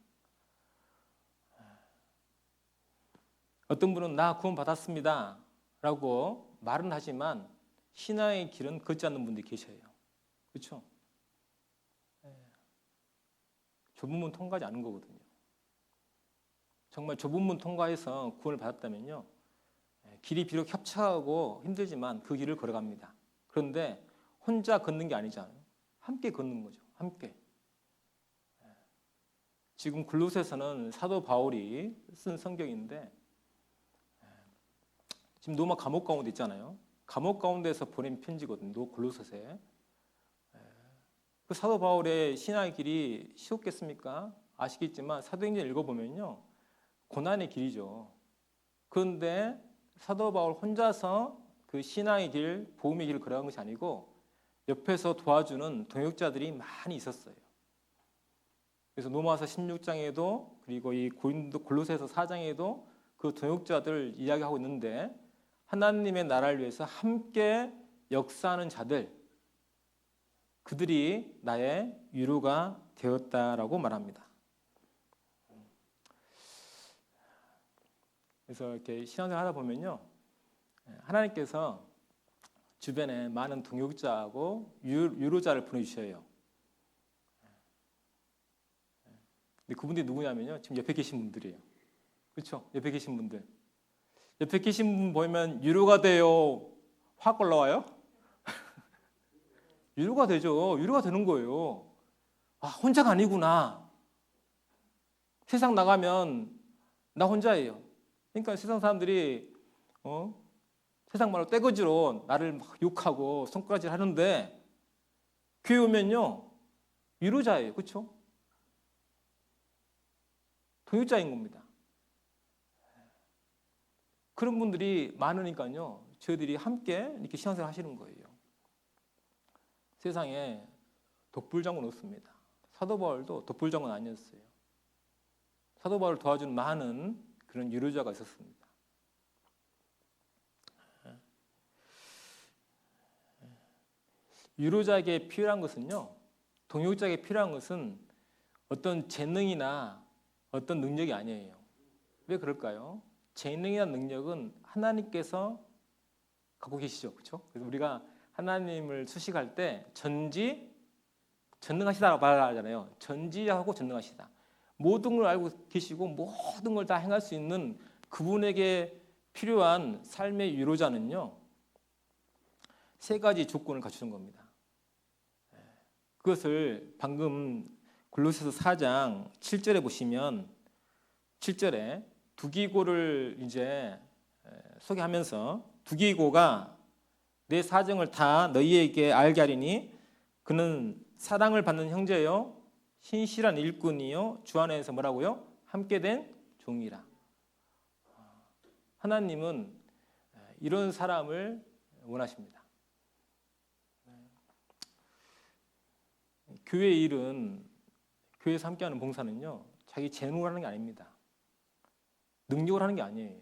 어떤 분은 나 구원 받았습니다 라고 말은 하지만 신앙의 길은 걷지 않는 분들이 계셔요. 그렇죠? 좁은 문 통과하지 않은 거거든요. 정말 좁은 문 통과해서 구원을 받았다면요, 길이 비록 협착하고 힘들지만 그 길을 걸어갑니다. 그런데 혼자 걷는 게 아니잖아요. 함께 걷는 거죠. 함께. 지금 골로새서는 사도 바울이 쓴 성경인데 지금 로마 감옥 가운데 있잖아요. 감옥 가운데서 보낸 편지거든요. 골로새서에. 그 사도 바울의 신앙의 길이 쉬웠겠습니까? 아시겠지만 사도행전 읽어보면요, 고난의 길이죠. 그런데 사도 바울 혼자서 그 신앙의 길, 복음의 길을 걸어간 것이 아니고 옆에서 도와주는 동역자들이 많이 있었어요. 그래서 로마서 16장에도 그리고 이 골로새서 4장에도 그 동역자들 이야기하고 있는데 하나님의 나라를 위해서 함께 역사하는 자들, 그들이 나의 위로가 되었다라고 말합니다. 그래서 이렇게 신앙생활 하다 보면요, 하나님께서 주변에 많은 동역자하고 위로자를 보내주셔요. 근데 그분들이 누구냐면요, 지금 옆에 계신 분들이에요. 그렇죠? 옆에 계신 분들. 옆에 계신 분 보면 위로가 돼요. 확 올라와요? 위로가 되죠. 위로가 되는 거예요. 아, 혼자가 아니구나. 세상 나가면 나 혼자예요. 그러니까 세상 사람들이 세상 말로 떼거지로 나를 막 욕하고 손가락질 하는데 교회 오면요 위로자예요. 그렇죠? 동역자인 겁니다. 그런 분들이 많으니까요 저희들이 함께 이렇게 신앙생활 하시는 거예요. 세상에 독불장군 없습니다. 사도 바울도 독불장군 아니었어요. 사도 바울을 도와주는 많은 그런 위로자가 있었습니다. 위로자에게 필요한 것은요, 동역자에게 필요한 것은 어떤 재능이나 어떤 능력이 아니에요. 왜 그럴까요? 재능이나 능력은 하나님께서 갖고 계시죠. 그렇죠? 그래서 우리가 하나님을 수식할 때 전능하시다라고 말하잖아요. 전지하고 전능하시다. 모든 걸 알고 계시고 모든 걸 다 행할 수 있는 그분에게 필요한 삶의 위로자는요, 세 가지 조건을 갖추는 겁니다. 그것을 방금 골로새서 4장 7절에 보시면 7절에 두기고를 이제 소개하면서 두기고가 내 사정을 다 너희에게 알게 하리니 그는 사랑을 받는 형제요 신실한 일꾼이요 주 안에서 뭐라고요? 함께 된 종이라. 하나님은 이런 사람을 원하십니다. 교회 일은 교회에서 함께하는 봉사는요 자기 재능으로 하는 게 아닙니다. 능력으로 하는 게 아니에요.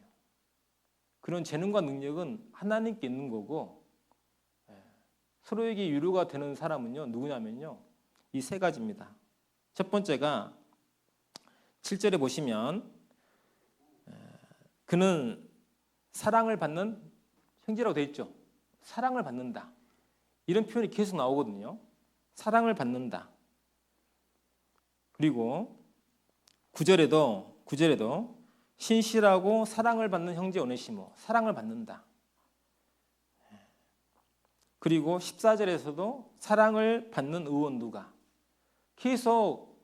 그런 재능과 능력은 하나님께 있는 거고 서로에게 위로가 되는 사람은요 누구냐면요 이 세 가지입니다. 첫 번째가 7절에 보시면 그는 사랑을 받는 형제라고 되어 있죠. 사랑을 받는다. 이런 표현이 계속 나오거든요. 사랑을 받는다. 그리고 9절에도 신실하고 사랑을 받는 형제 오네시모, 사랑을 받는다. 그리고 14절에서도 사랑을 받는 의원 누가. 계속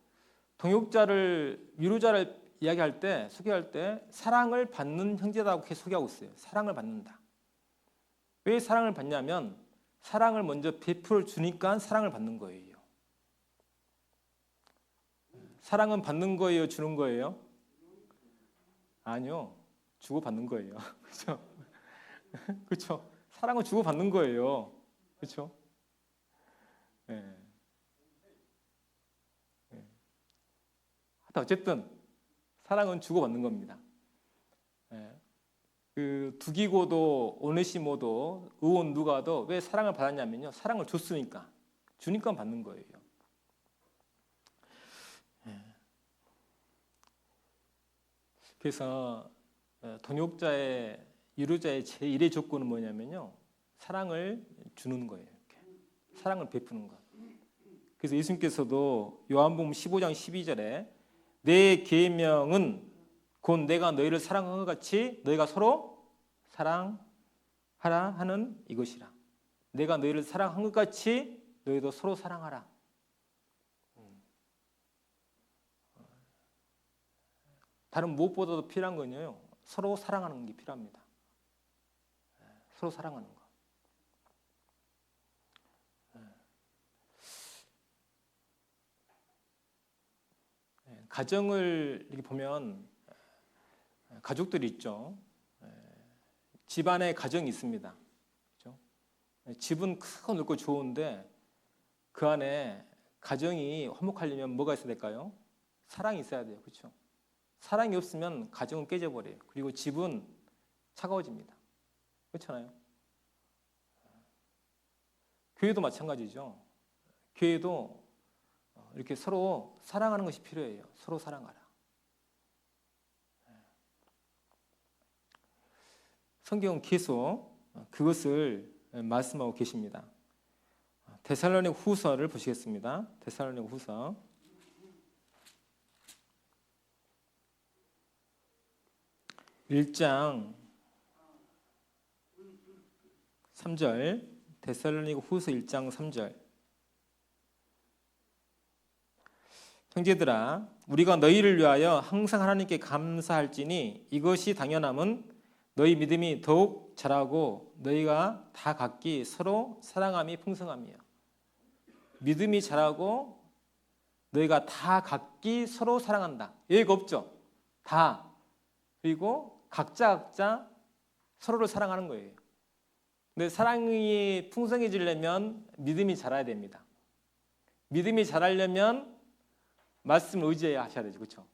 동역자를 위로자를 이야기할 때 소개할 때 사랑을 받는 형제라고 계속 소개하고 있어요. 사랑을 받는다. 왜 사랑을 받냐면 사랑을 먼저 베풀어 주니까 사랑을 받는 거예요. 사랑은 받는 거예요, 주는 거예요? 아니요, 주고 받는 거예요. 그렇죠? 그렇죠? 사랑은 주고 받는 거예요. 그렇죠? 네. 네. 어쨌든 사랑은 주고 받는 겁니다. 네. 그 두기고도 오네시모도 의원 누가도 왜 사랑을 받았냐면요, 사랑을 줬으니까, 주니까 받는 거예요. 그래서 동역자의 위로자의 제1의 조건은 뭐냐면요, 사랑을 주는 거예요. 이렇게. 사랑을 베푸는 것. 그래서 예수님께서도 요한복음 15장 12절에 내 계명은 곧 내가 너희를 사랑한 것 같이 너희가 서로 사랑하라 하는 이것이라. 내가 너희를 사랑한 것 같이 너희도 서로 사랑하라. 다른 무엇보다도 필요한 건요, 서로 사랑하는 게 필요합니다. 서로 사랑하는 거. 가정을 이렇게 보면 가족들이 있죠. 집안에 가정이 있습니다. 그렇죠? 집은 크고 넓고 좋은데 그 안에 가정이 화목하려면 뭐가 있어야 될까요? 사랑이 있어야 돼요. 그렇죠? 사랑이 없으면 가정은 깨져버려요. 그리고 집은 차가워집니다. 그렇잖아요. 교회도 마찬가지죠. 교회도 이렇게 서로 사랑하는 것이 필요해요. 서로 사랑하라. 성경은 계속 그것을 말씀하고 계십니다. 데살로니가 후서를 보시겠습니다. 데살로니가 후서 1장 3절, 데살로니가 후서 1장 3절. 형제들아, 우리가 너희를 위하여 항상 하나님께 감사할지니 이것이 당연함은 너희 믿음이 더욱 자라고 너희가 다 각기 서로 사랑함이 풍성함이요. 믿음이 자라고 너희가 다 각기 서로 사랑한다. 여기가 없죠. 다. 그리고 각자 서로를 사랑하는 거예요. 근데 사랑이 풍성해지려면 믿음이 자라야 됩니다. 믿음이 자라려면 말씀을 의지해야 하셔야 되죠. 그렇죠?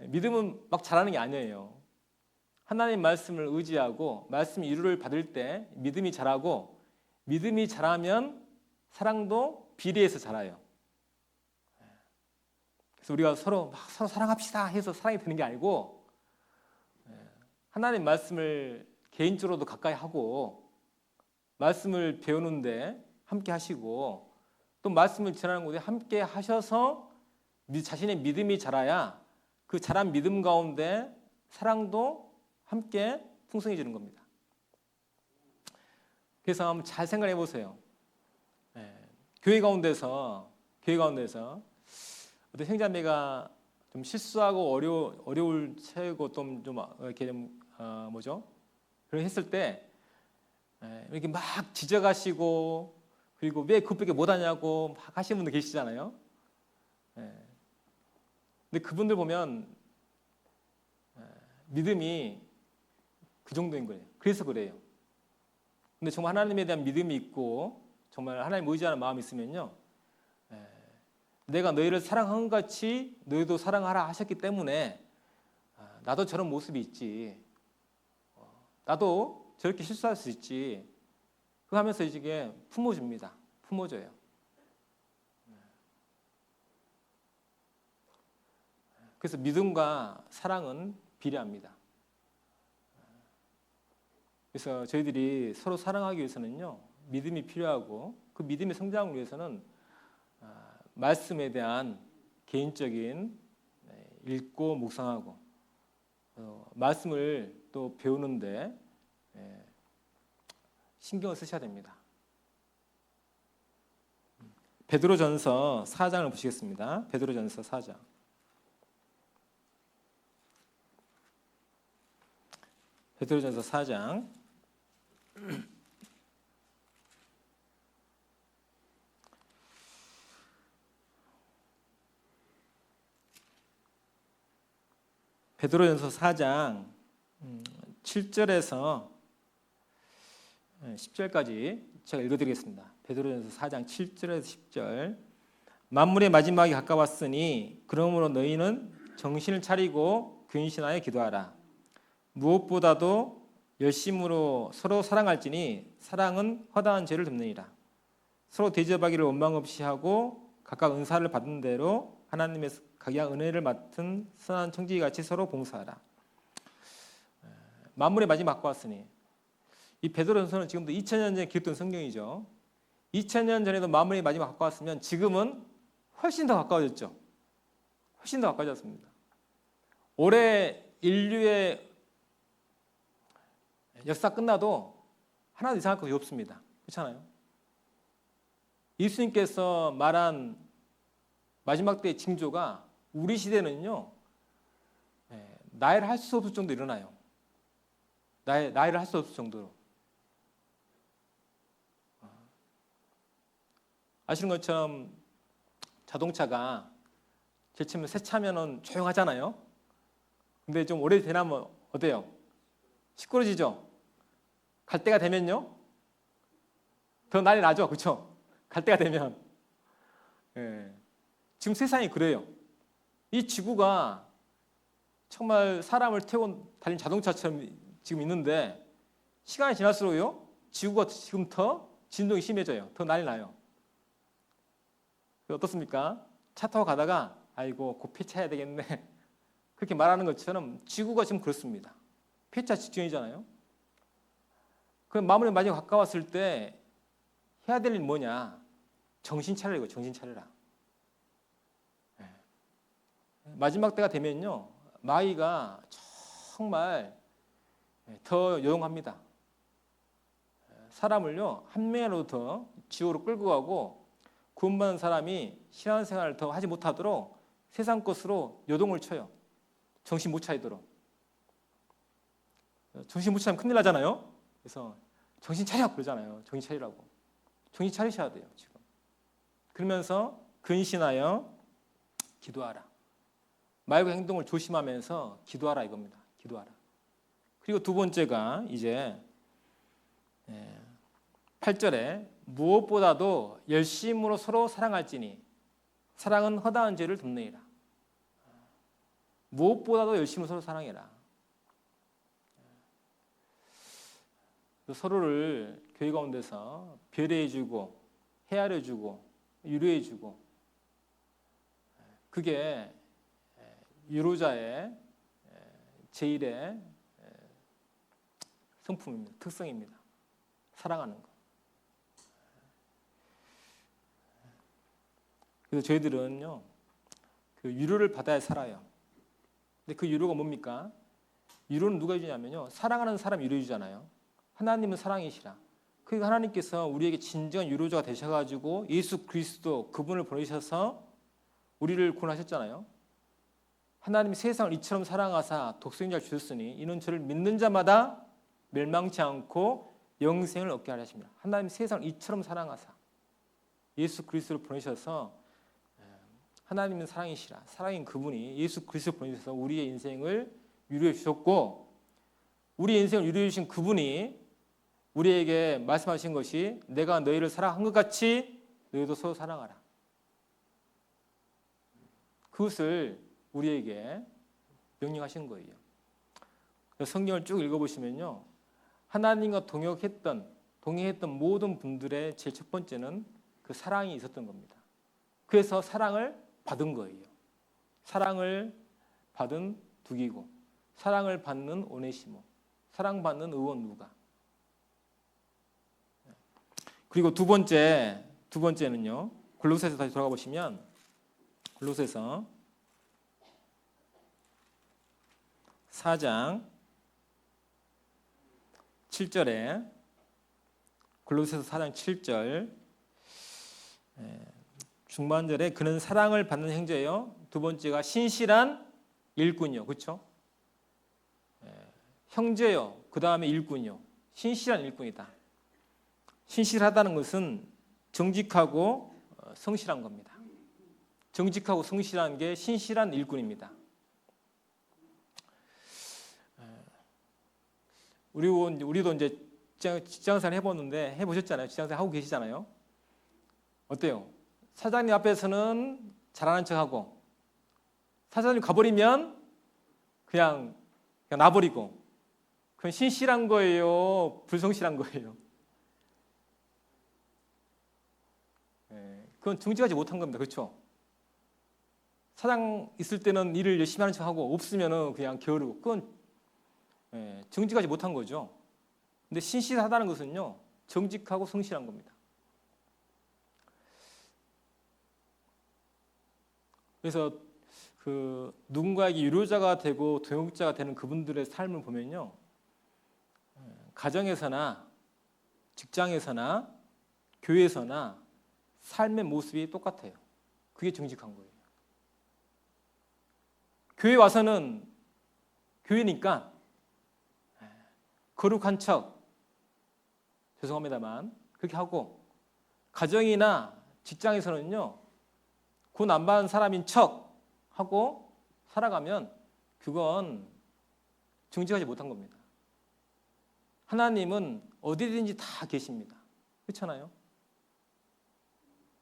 믿음은 막 자라는 게 아니에요. 하나님 말씀을 의지하고 말씀 이루를 받을 때 믿음이 자라고, 믿음이 자라면 사랑도 비례해서 자라요. 그래서 우리가 서로 사랑합시다 해서 사랑이 되는 게 아니고, 하나님 말씀을 개인적으로도 가까이 하고 말씀을 배우는데 함께 하시고 또 말씀을 전하는 곳에 함께 하셔서 자신의 믿음이 자라야 그 자란 믿음 가운데 사랑도 함께 풍성해지는 겁니다. 그래서 한번 잘 생각해 보세요. 교회 가운데서 어떤 형제자매가 좀 실수하고 어려울 채고 좀 이렇게 그렇게 했을 때 이렇게 막 지적하시고 그리고 왜 그것밖에 못하냐고 막 하시는 분들 계시잖아요. 근데 그분들 보면 믿음이 그 정도인 거예요. 그래서 그래요. 근데 정말 하나님에 대한 믿음이 있고 정말 하나님 의지하는 마음이 있으면요, 내가 너희를 사랑한 것 같이 너희도 사랑하라 하셨기 때문에 나도 저런 모습이 있지, 나도 저렇게 실수할 수 있지, 그거 하면서 이게 품어줍니다. 품어줘요. 그래서 믿음과 사랑은 비례합니다. 그래서 저희들이 서로 사랑하기 위해서는요, 믿음이 필요하고 그 믿음의 성장을 위해서는 말씀에 대한 개인적인 읽고 묵상하고 말씀을 또 배우는데 신경을 쓰셔야 됩니다. 베드로전서 4장을 보시겠습니다. 베드로전서 4장. 베드로전서 4장. 베드로전서 4장 7절에서 10절까지 제가 읽어드리겠습니다. 베드로전서 4장 7절에서 10절. 만물의 마지막이 가까웠으니 그러므로 너희는 정신을 차리고 근신하여 기도하라. 무엇보다도 열심으로 서로 사랑할지니 사랑은 허다한 죄를 덮느니라. 서로 대접하기를 원망 없이 하고 각각 은사를 받은 대로 하나님의 각양 은혜를 맡은 선한 청지기같이 서로 봉사하라. 만물의 마지막 가까웠으니, 이 베드로전서는 지금도 2000년 전에 기록된 성경이죠. 2000년 전에도 만물의 마지막 가까웠으면 지금은 훨씬 더 가까워졌죠. 훨씬 더 가까워졌습니다. 올해 인류의 역사 끝나도 하나도 이상할 것이 없습니다. 그렇잖아요. 예수님께서 말한 마지막 때의 징조가 우리 시대는요, 나이를 할 수 없을 정도로 일어나요. 나이를 할 수 없을 정도로. 아시는 것처럼 자동차가 제일 처음에 새 차면은 조용하잖아요. 근데 좀 오래되면 어때요? 시끄러지죠? 갈 때가 되면요? 더 난리 나죠? 그렇죠? 갈 때가 되면. 예. 지금 세상이 그래요. 이 지구가 정말 사람을 태워 달린 자동차처럼 지금 있는데 시간이 지날수록요, 지구가 지금 더 진동이 심해져요. 더 난리 나요. 어떻습니까? 차 타고 가다가 아이고 곧 폐차해야 되겠네 그렇게 말하는 것처럼 지구가 지금 그렇습니다. 폐차 직전이잖아요. 그럼 마무리 마지막 가까웠을 때 해야 될 일은 뭐냐? 정신 차리고 정신 차려라. 마지막 때가 되면요, 마귀가 정말 더 요동합니다. 사람을요, 한 명이라도 더 지옥으로 끌고 가고 구원받은 사람이 신앙생활을 더 하지 못하도록 세상 것으로 요동을 쳐요. 정신 못 차리도록. 정신 못 차리면 큰일 나잖아요. 그래서 정신 차려 그러잖아요. 정신 차리라고. 정신 차리셔야 돼요, 지금. 그러면서 근신하여 기도하라. 말과 행동을 조심하면서 기도하라 이겁니다. 기도하라. 그리고 두 번째가 이제 8절에 무엇보다도 열심으로 서로 사랑할지니 사랑은 허다한 죄를 덮느니라. 무엇보다도 열심으로 서로 사랑해라. 서로를 교회 가운데서 배려해주고 헤아려주고 위로해주고, 그게 유로자의 제1의 성품입니다. 특성입니다. 사랑하는 것. 그래서 저희들은요, 그 위로를 받아야 살아요. 근데 그 위로가 뭡니까? 위로는 누가 해주냐면요, 사랑하는 사람이 위로해 주잖아요. 하나님은 사랑이시라. 그러니까 하나님께서 우리에게 진정한 위로자가 되셔가지고 예수 그리스도 그분을 보내셔서 우리를 구원하셨잖아요. 하나님이 세상을 이처럼 사랑하사 독생자를 주셨으니 이는 저를 믿는 자마다 멸망치 않고 영생을 얻게 하려 하십니다. 하나님이 세상을 이처럼 사랑하사 예수 그리스도를 보내셔서, 하나님은 사랑이시라. 사랑인 그분이 예수 그리스도를 보내셔서 우리의 인생을 위로해 주셨고, 우리의 인생을 위로해 주신 그분이 우리에게 말씀하신 것이 내가 너희를 사랑한 것 같이 너희도 서로 사랑하라. 그것을 우리에게 명령하신 거예요. 성경을 쭉 읽어보시면요, 하나님과 동행했던 모든 분들의 제일 첫 번째는 그 사랑이 있었던 겁니다. 그래서 사랑을 받은 거예요. 사랑을 받은 두기고, 사랑을 받는 오네시모, 사랑받는 의원 누가. 그리고 두 번째는요, 골로새서 다시 돌아가 보시면, 골로새서 4장 7절에, 골로새서 4장 7절 중반절에 그는 사랑을 받는 형제요. 두 번째가 신실한 일꾼이요. 그렇죠? 형제요. 그 다음에 일꾼이요. 신실한 일꾼이다. 신실하다는 것은 정직하고 성실한 겁니다. 정직하고 성실한 게 신실한 일꾼입니다. 우리도 이제 직장생활 해보셨잖아요. 직장생활 하고 계시잖아요. 어때요? 사장님 앞에서는 잘하는 척하고, 사장님 가버리면 그냥 놔버리고, 그건 신실한 거예요? 불성실한 거예요? 그건 정직하지 못한 겁니다. 그렇죠? 사장 있을 때는 일을 열심히 하는 척하고 없으면 그냥 게으르고, 그건 정직하지 못한 거죠. 근데 신실하다는 것은요, 정직하고 성실한 겁니다. 그래서 누군가에게 유로자가 되고 동역자가 되는 그분들의 삶을 보면요, 가정에서나 직장에서나 교회에서나 삶의 모습이 똑같아요. 그게 정직한 거예요. 교회 와서는 교회니까 거룩한 척, 죄송합니다만 그렇게 하고, 가정이나 직장에서는요, 군 안 받은 사람인 척 하고 살아가면 그건 정직하지 못한 겁니다. 하나님은 어디든지 다 계십니다. 그렇잖아요?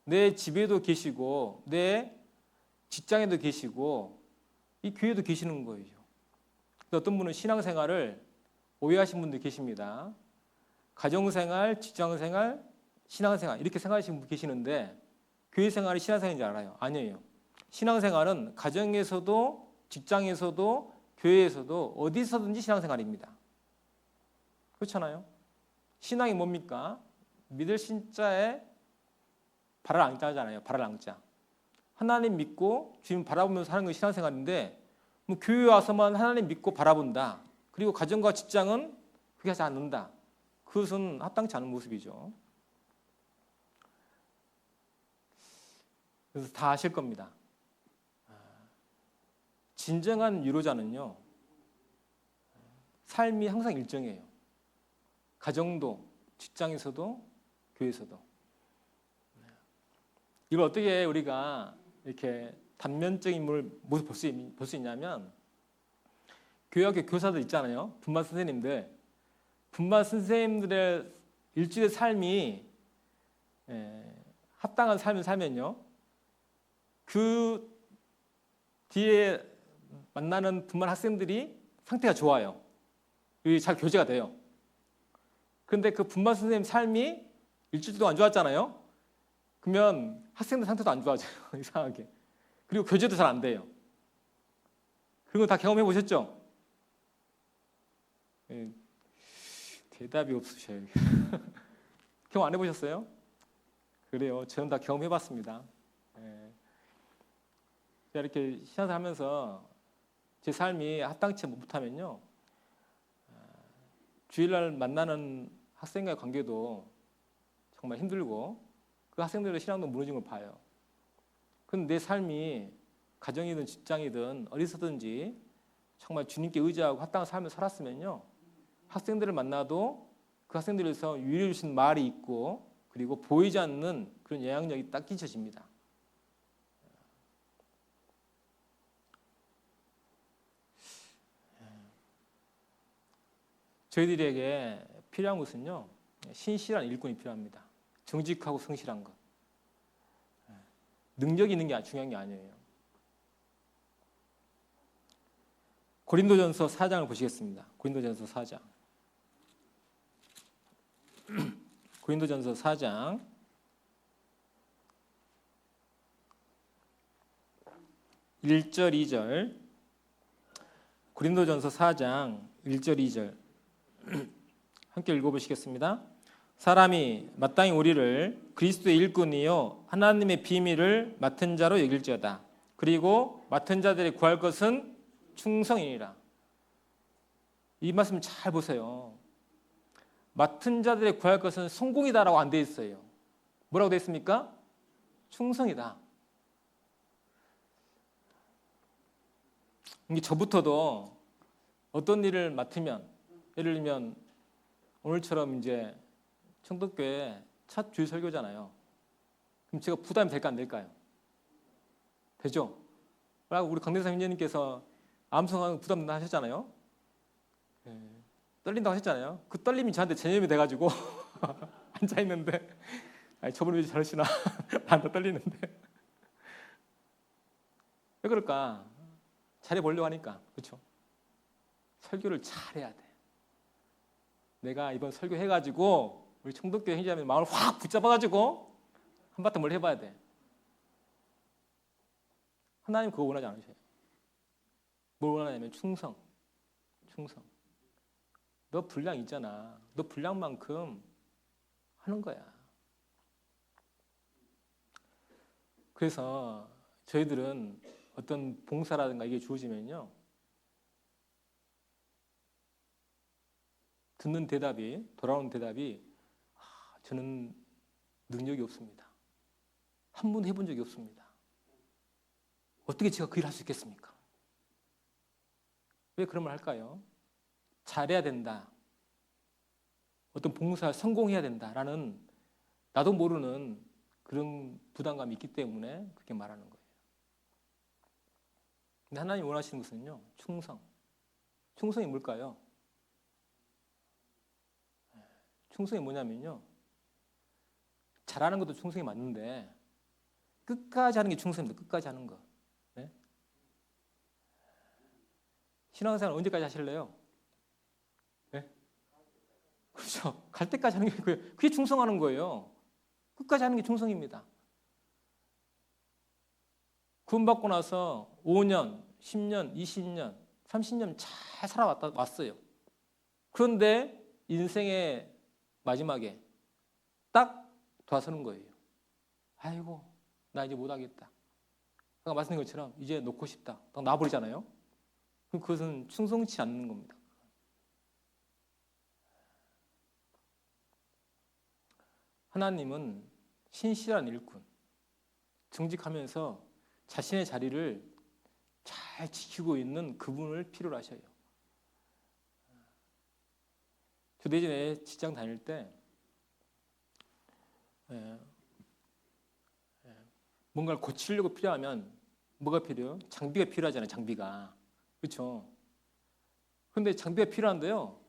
내 집에도 계시고 내 직장에도 계시고 이 교회도 계시는 거예요. 어떤 분은 신앙생활을 오해하신 분도 계십니다. 가정생활, 직장생활, 신앙생활 이렇게 생각하시는 분 계시는데 교회생활이 신앙생활인 줄 알아요? 아니에요. 신앙생활은 가정에서도 직장에서도 교회에서도 어디서든지 신앙생활입니다. 그렇잖아요? 신앙이 뭡니까? 믿을 신자에 발을 앙자잖아요. 발을 앙자. 하나님 믿고 주님 바라보면서 하는 게 신앙생활인데 뭐 교회 와서만 하나님 믿고 바라본다. 그리고 가정과 직장은 그렇게 하지 않는다. 그것은 합당치 않은 모습이죠. 그래서 다 아실 겁니다. 진정한 유로자는요, 삶이 항상 일정해요. 가정도, 직장에서도, 교회에서도. 이걸 어떻게 우리가 이렇게 단면적인 모습 볼 수 있냐면, 교회학교 교사들 있잖아요. 분반 선생님들. 분반 선생님들의 일주일의 삶이 합당한 삶을 살면요, 그 뒤에 만나는 분반 학생들이 상태가 좋아요. 잘 교제가 돼요. 그런데 그 분반 선생님 삶이 일주일 동안 안 좋았잖아요. 그러면 학생들 상태도 안 좋아져요. 이상하게. 그리고 교제도 잘 안 돼요. 그런 거 다 경험해 보셨죠? 대답이 없으셔요. 경험 안 해보셨어요? 그래요. 저는 다 경험해 봤습니다. 이렇게 신앙생활 하면서 제 삶이 합당치 못하면요, 주일날 만나는 학생과의 관계도 정말 힘들고 그 학생들의 신앙도 무너진 걸 봐요. 그런데 내 삶이 가정이든 직장이든 어디서든지 정말 주님께 의지하고 합당한 삶을 살았으면요, 학생들을 만나도 그 학생들에서 유리해 주신 말이 있고 그리고 보이지 않는 그런 영향력이 딱 끼쳐집니다. 저희들에게 필요한 것은요, 신실한 일꾼이 필요합니다. 정직하고 성실한 것. 능력이 있는 게 중요한 게 아니에요. 고린도전서 4장을 보시겠습니다. 고린도전서 4장. 고린도전서 4장 1절 2절. 고린도전서 4장 1절 2절. 함께 읽어보시겠습니다. 사람이 마땅히 우리를 그리스도의 일꾼이요 하나님의 비밀을 맡은 자로 여길지어다. 그리고 맡은 자들이 구할 것은 충성이니라. 이 말씀 잘 보세요. 맡은 자들이 구할 것은 성공이다라고 안 돼 있어요. 뭐라고 돼 있습니까? 충성이다. 이게 저부터도 어떤 일을 맡으면, 예를 들면 오늘처럼 이제 청덕교회 첫 주일 설교잖아요. 그럼 제가 부담이 될까 안 될까요? 되죠? 우리 강대상 형제님께서 암송하는 부담 하셨잖아요. 떨린다고 하셨잖아요. 그 떨림이 저한테 전염이 돼가지고 앉아 있는데, 저분이 왜 저러시나? 난 더 떨리는데. 왜 그럴까? 잘해보려고 하니까. 그렇죠? 설교를 잘해야 돼. 내가 이번 설교해가지고 우리 청덕교회 형제자매 마음을 확 붙잡아가지고 한바탕 뭘 해봐야 돼. 하나님 그거 원하지 않으셔요. 뭘 원하냐면 충성. 너 분량 있잖아. 너 분량만큼 하는 거야. 그래서 저희들은 어떤 봉사라든가 이게 주어지면요, 듣는 대답이, 돌아오는 대답이, 저는 능력이 없습니다. 한 번도 해본 적이 없습니다. 어떻게 제가 그 일을 할 수 있겠습니까? 왜 그런 말 할까요? 잘해야 된다. 어떤 봉사를 성공해야 된다라는 나도 모르는 그런 부담감이 있기 때문에 그렇게 말하는 거예요. 근데 하나님 원하시는 것은요, 충성. 충성이 뭘까요? 충성이 뭐냐면요, 잘하는 것도 충성이 맞는데 끝까지 하는 게 충성입니다. 끝까지 하는 거. 네? 신앙생활 언제까지 하실래요? 네? 그렇죠. 갈 때까지 하는 게 그게 충성하는 거예요. 끝까지 하는 게 충성입니다. 구원받고 나서 5년, 10년, 20년, 30년 잘 살아왔어요. 그런데 인생의 마지막에 딱 돌아서는 거예요. 아이고, 나 이제 못하겠다. 아까 말씀드린 것처럼 이제 놓고 싶다. 딱 놔버리잖아요. 그것은 충성치 않는 겁니다. 하나님은 신실한 일꾼, 정직하면서 자신의 자리를 잘 지키고 있는 그분을 필요로 하셔요. 저도 예전에 직장 다닐 때 뭔가를 고치려고 필요하면 뭐가 필요해요? 장비가 필요하잖아요. 장비가. 그렇죠? 그런데 장비가 필요한데요,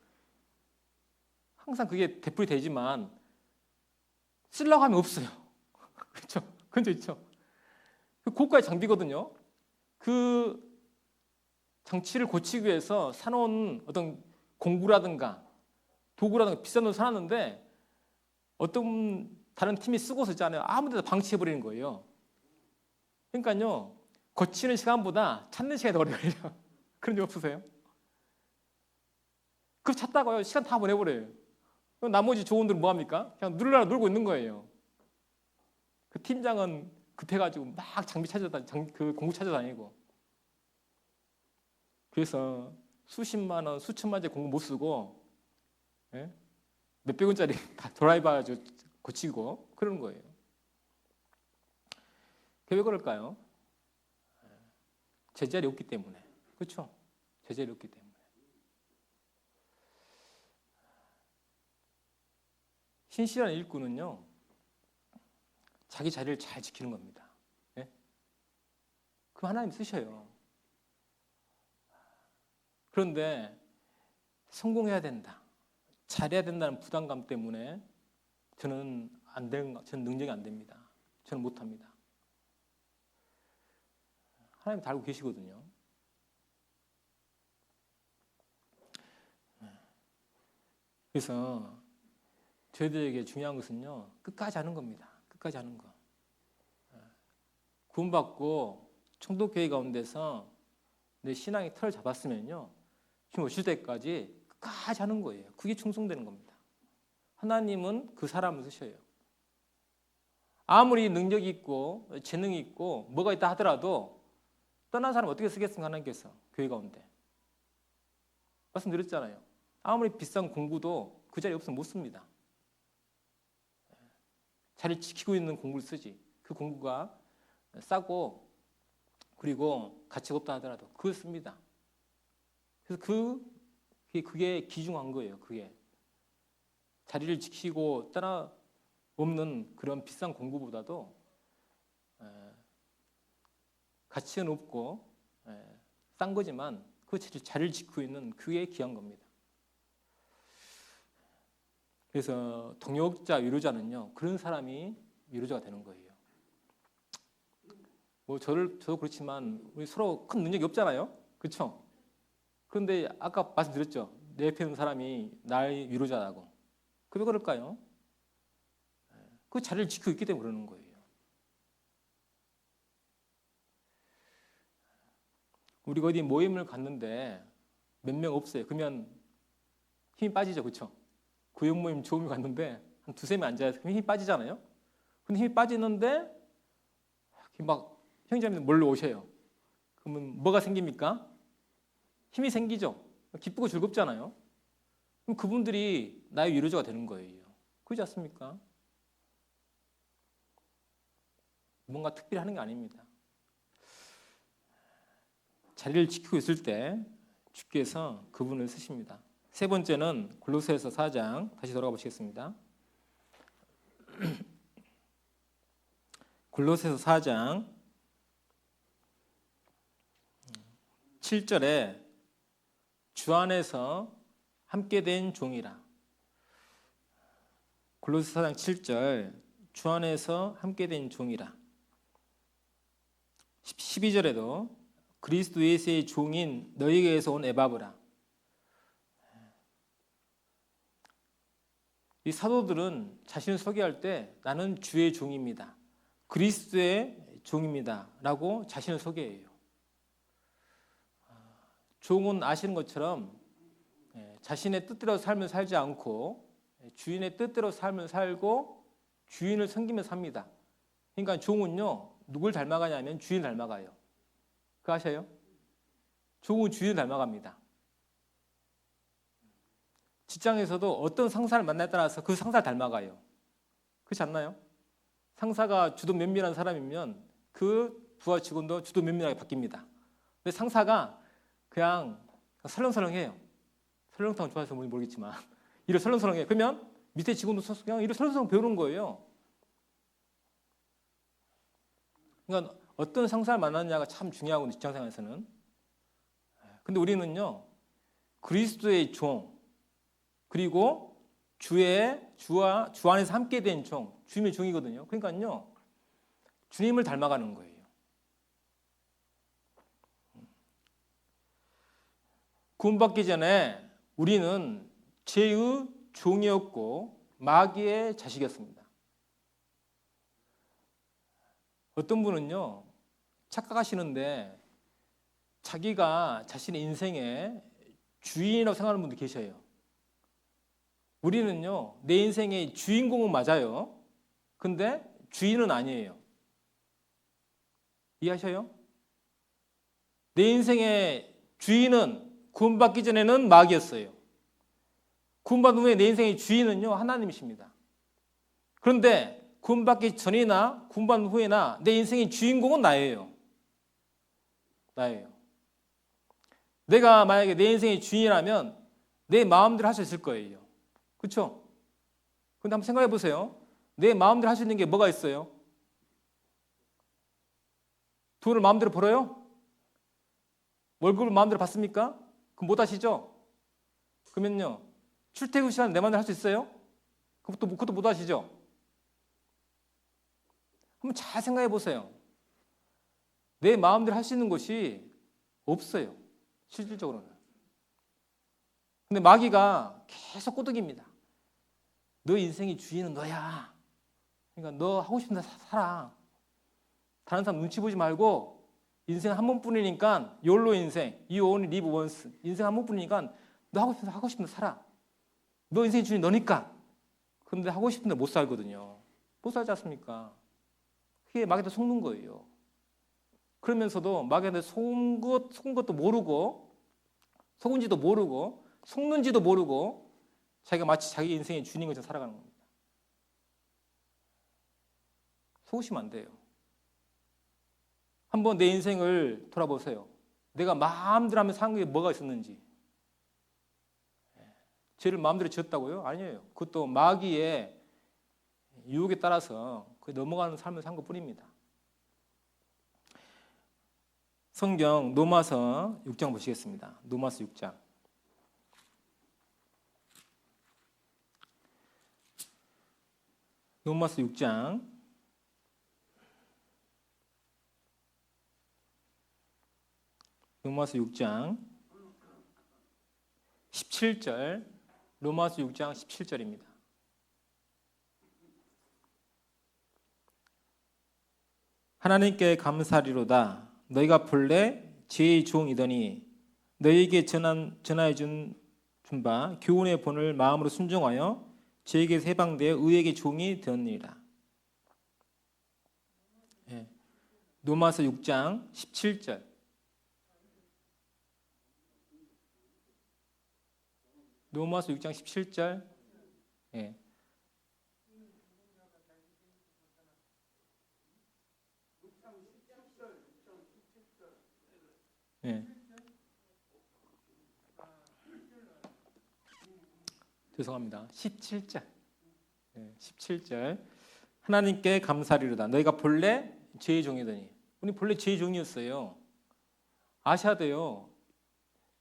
항상 그게 되풀이 되지만 쓰려고 하면 없어요. 그렇죠? 그건 있죠. 그 고가의 장비거든요. 그 장치를 고치기 위해서 사놓은 어떤 공구라든가 도구라든가 비싼 돈 사놨는데 어떤 다른 팀이 쓰고서 있잖아요. 아무 데나 방치해버리는 거예요. 그러니까요, 고치는 시간보다 찾는 시간이 더 오래 걸려요. 그런 적 없으세요? 그걸 찾다가요, 시간 다 보내버려요. 그럼 나머지 조원들은 뭐합니까? 그냥 누르려고 놀고 있는 거예요. 그 팀장은 급해가지고 막 장비 그 공구 찾아다니고. 그래서 수십만 원, 수천만 원짜리 공구 못 쓰고, 예? 몇백 원짜리 다 드라이버 가지고 고치고 그러는 거예요. 왜 그럴까요? 제자리 없기 때문에. 그렇죠? 제자리 없기 때문에. 신실한 일꾼은요, 자기 자리를 잘 지키는 겁니다. 예? 그럼 하나님 쓰셔요. 그런데 성공해야 된다, 잘해야 된다는 부담감 때문에 저는 능력이 안 됩니다. 저는 못합니다. 하나님 다 알고 계시거든요. 그래서 저희들에게 중요한 것은요, 끝까지 하는 겁니다. 끝까지 하는 거. 구원받고 총독교회 가운데서 내 신앙의 틀을 잡았으면요, 주님 오실 때까지 끝까지 하는 거예요. 그게 충성되는 겁니다. 하나님은 그 사람을 쓰셔요. 아무리 능력이 있고 재능이 있고 뭐가 있다 하더라도 떠난 사람 어떻게 쓰겠습니까? 하나님께서 교회 가운데. 말씀드렸잖아요. 아무리 비싼 공구도 그 자리에 없으면 못 씁니다. 자리를 지키고 있는 공구를 쓰지. 그 공구가 싸고 그리고 가치가 없다 하더라도 그걸 씁니다. 그래서 그게 귀중한 거예요. 그게 자리를 지키고 따라 없는 그런 비싼 공구보다도 가치는 없고 싼 거지만 그 자리를 지키고 있는 그게 귀한 겁니다. 그래서 동역자, 위로자는요, 그런 사람이 위로자가 되는 거예요. 뭐 저도 그렇지만 우리 서로 큰 능력이 없잖아요. 그렇죠? 그런데 아까 말씀드렸죠. 내 옆에 있는 사람이 나의 위로자라고. 왜 그럴까요? 그 자리를 지키고 있기 때문에 그러는 거예요. 우리가 어디 모임을 갔는데 몇 명 없어요. 그러면 힘이 빠지죠. 그렇죠? 구역 모임 조음이 갔는데 한 두세 명 앉아야 힘이 빠지잖아요. 근데 힘이 빠지는데 막 형제자매들 몰려오셔요. 그러면 뭐가 생깁니까? 힘이 생기죠. 기쁘고 즐겁잖아요. 그럼 그분들이 나의 위로자가 되는 거예요. 그렇지 않습니까? 뭔가 특별히 하는 게 아닙니다. 자리를 지키고 있을 때 주께서 그분을 쓰십니다. 세 번째는 골로새서 4장 다시 돌아가 보시겠습니다. 골로새서 4장 7절에 주 안에서 함께 된 종이라. 골로새 4장 7절 주 안에서 함께 된 종이라. 12절에도 그리스도 예수의 종인 너희에게서 온 에바브라. 이 사도들은 자신을 소개할 때 나는 주의 종입니다. 그리스도의 종입니다. 라고 자신을 소개해요. 종은 아시는 것처럼 자신의 뜻대로 삶을 살지 않고 주인의 뜻대로 삶을 살고 주인을 섬기며 삽니다. 그러니까 종은요, 누굴 닮아가냐면 주인 닮아가요. 그거 아셔요? 종은 주인을 닮아갑니다. 직장에서도 어떤 상사를 만나에 따라서 그 상사를 닮아가요. 그렇지 않나요? 상사가 주도 면밀한 사람이면 그 부하 직원도 주도 면밀하게 바뀝니다. 근데 상사가 그냥 설렁설렁해요. 설렁탕 좋아해서 뭔지 모르겠지만 일을 설렁설렁해. 그러면 밑에 직원도 그냥 일을 설렁설렁 배우는 거예요. 그러니까 어떤 상사를 만나느냐가 참 중요하거든요. 직장생활에서는. 근데 우리는요, 그리스도의 종 그리고 주 안에서 함께 된 종, 주님의 종이거든요. 그러니까요, 주님을 닮아가는 거예요. 구원받기 전에 우리는 죄의 종이었고 마귀의 자식이었습니다. 어떤 분은요, 착각하시는데 자기가 자신의 인생의 주인이라고 생각하는 분도 계셔요. 우리는요, 내 인생의 주인공은 맞아요. 근데 주인은 아니에요. 이해하셔요? 내 인생의 주인은 구원받기 전에는 마귀였어요. 구원받은 후에 내 인생의 주인은요, 하나님이십니다. 그런데 구원받기 전이나 구원받은 후에나 내 인생의 주인공은 나예요. 나예요. 내가 만약에 내 인생의 주인이라면 내 마음대로 할 수 있을 거예요. 그렇죠? 그런데 한번 생각해 보세요. 내 마음대로 할 수 있는 게 뭐가 있어요? 돈을 마음대로 벌어요? 월급을 마음대로 받습니까? 그럼 못 하시죠? 그러면요, 출퇴근 시간 내 마음대로 할 수 있어요? 그것도 못 하시죠? 한번 잘 생각해 보세요. 내 마음대로 할 수 있는 것이 없어요. 실질적으로는. 근데 마귀가 계속 꼬드깁니다. 너 인생의 주인은 너야. 그러니까 너 하고 싶은 대로 살아. 다른 사람 눈치 보지 말고 인생 한 번뿐이니까 욜로 인생, you only live once. 인생 한 번뿐이니까 너 하고 싶은 대로 살아. 너 인생의 주인이 너니까. 그런데 하고 싶은 대로 못 살거든요. 못 살지 않습니까? 그게 마귀한테 속는 거예요. 그러면서도 마귀한테 속은 것도 모르고 속은지도 모르고 속는지도 모르고 자기가 마치 자기 인생의 주인인 것처럼 살아가는 겁니다. 속으시면 안 돼요. 한번 내 인생을 돌아보세요. 내가 마음대로 하면서 산 게 뭐가 있었는지. 죄를 마음대로 지었다고요? 아니에요. 그것도 마귀의 유혹에 따라서 넘어가는 삶을 산 것뿐입니다. 성경 로마서 6장 보시겠습니다. 로마서 6장. 로마서 6장 17절. 로마서 6장 17절입니다. 하나님께 감사리로다. 너희가 본래 죄의 종이더니 너희에게 전하여 준 바 교훈의 본을 마음으로 순종하여 죄에게서 해방되어 의에게 종이 되었느니라. 로마서 6장 17절. 로마서 6장 17절. 죄송합니다. 17절. 17절. 하나님께 감사리로다. 너희가 본래 죄의 종이더니. 우리 본래 죄의 종이었어요. 아셔야 돼요.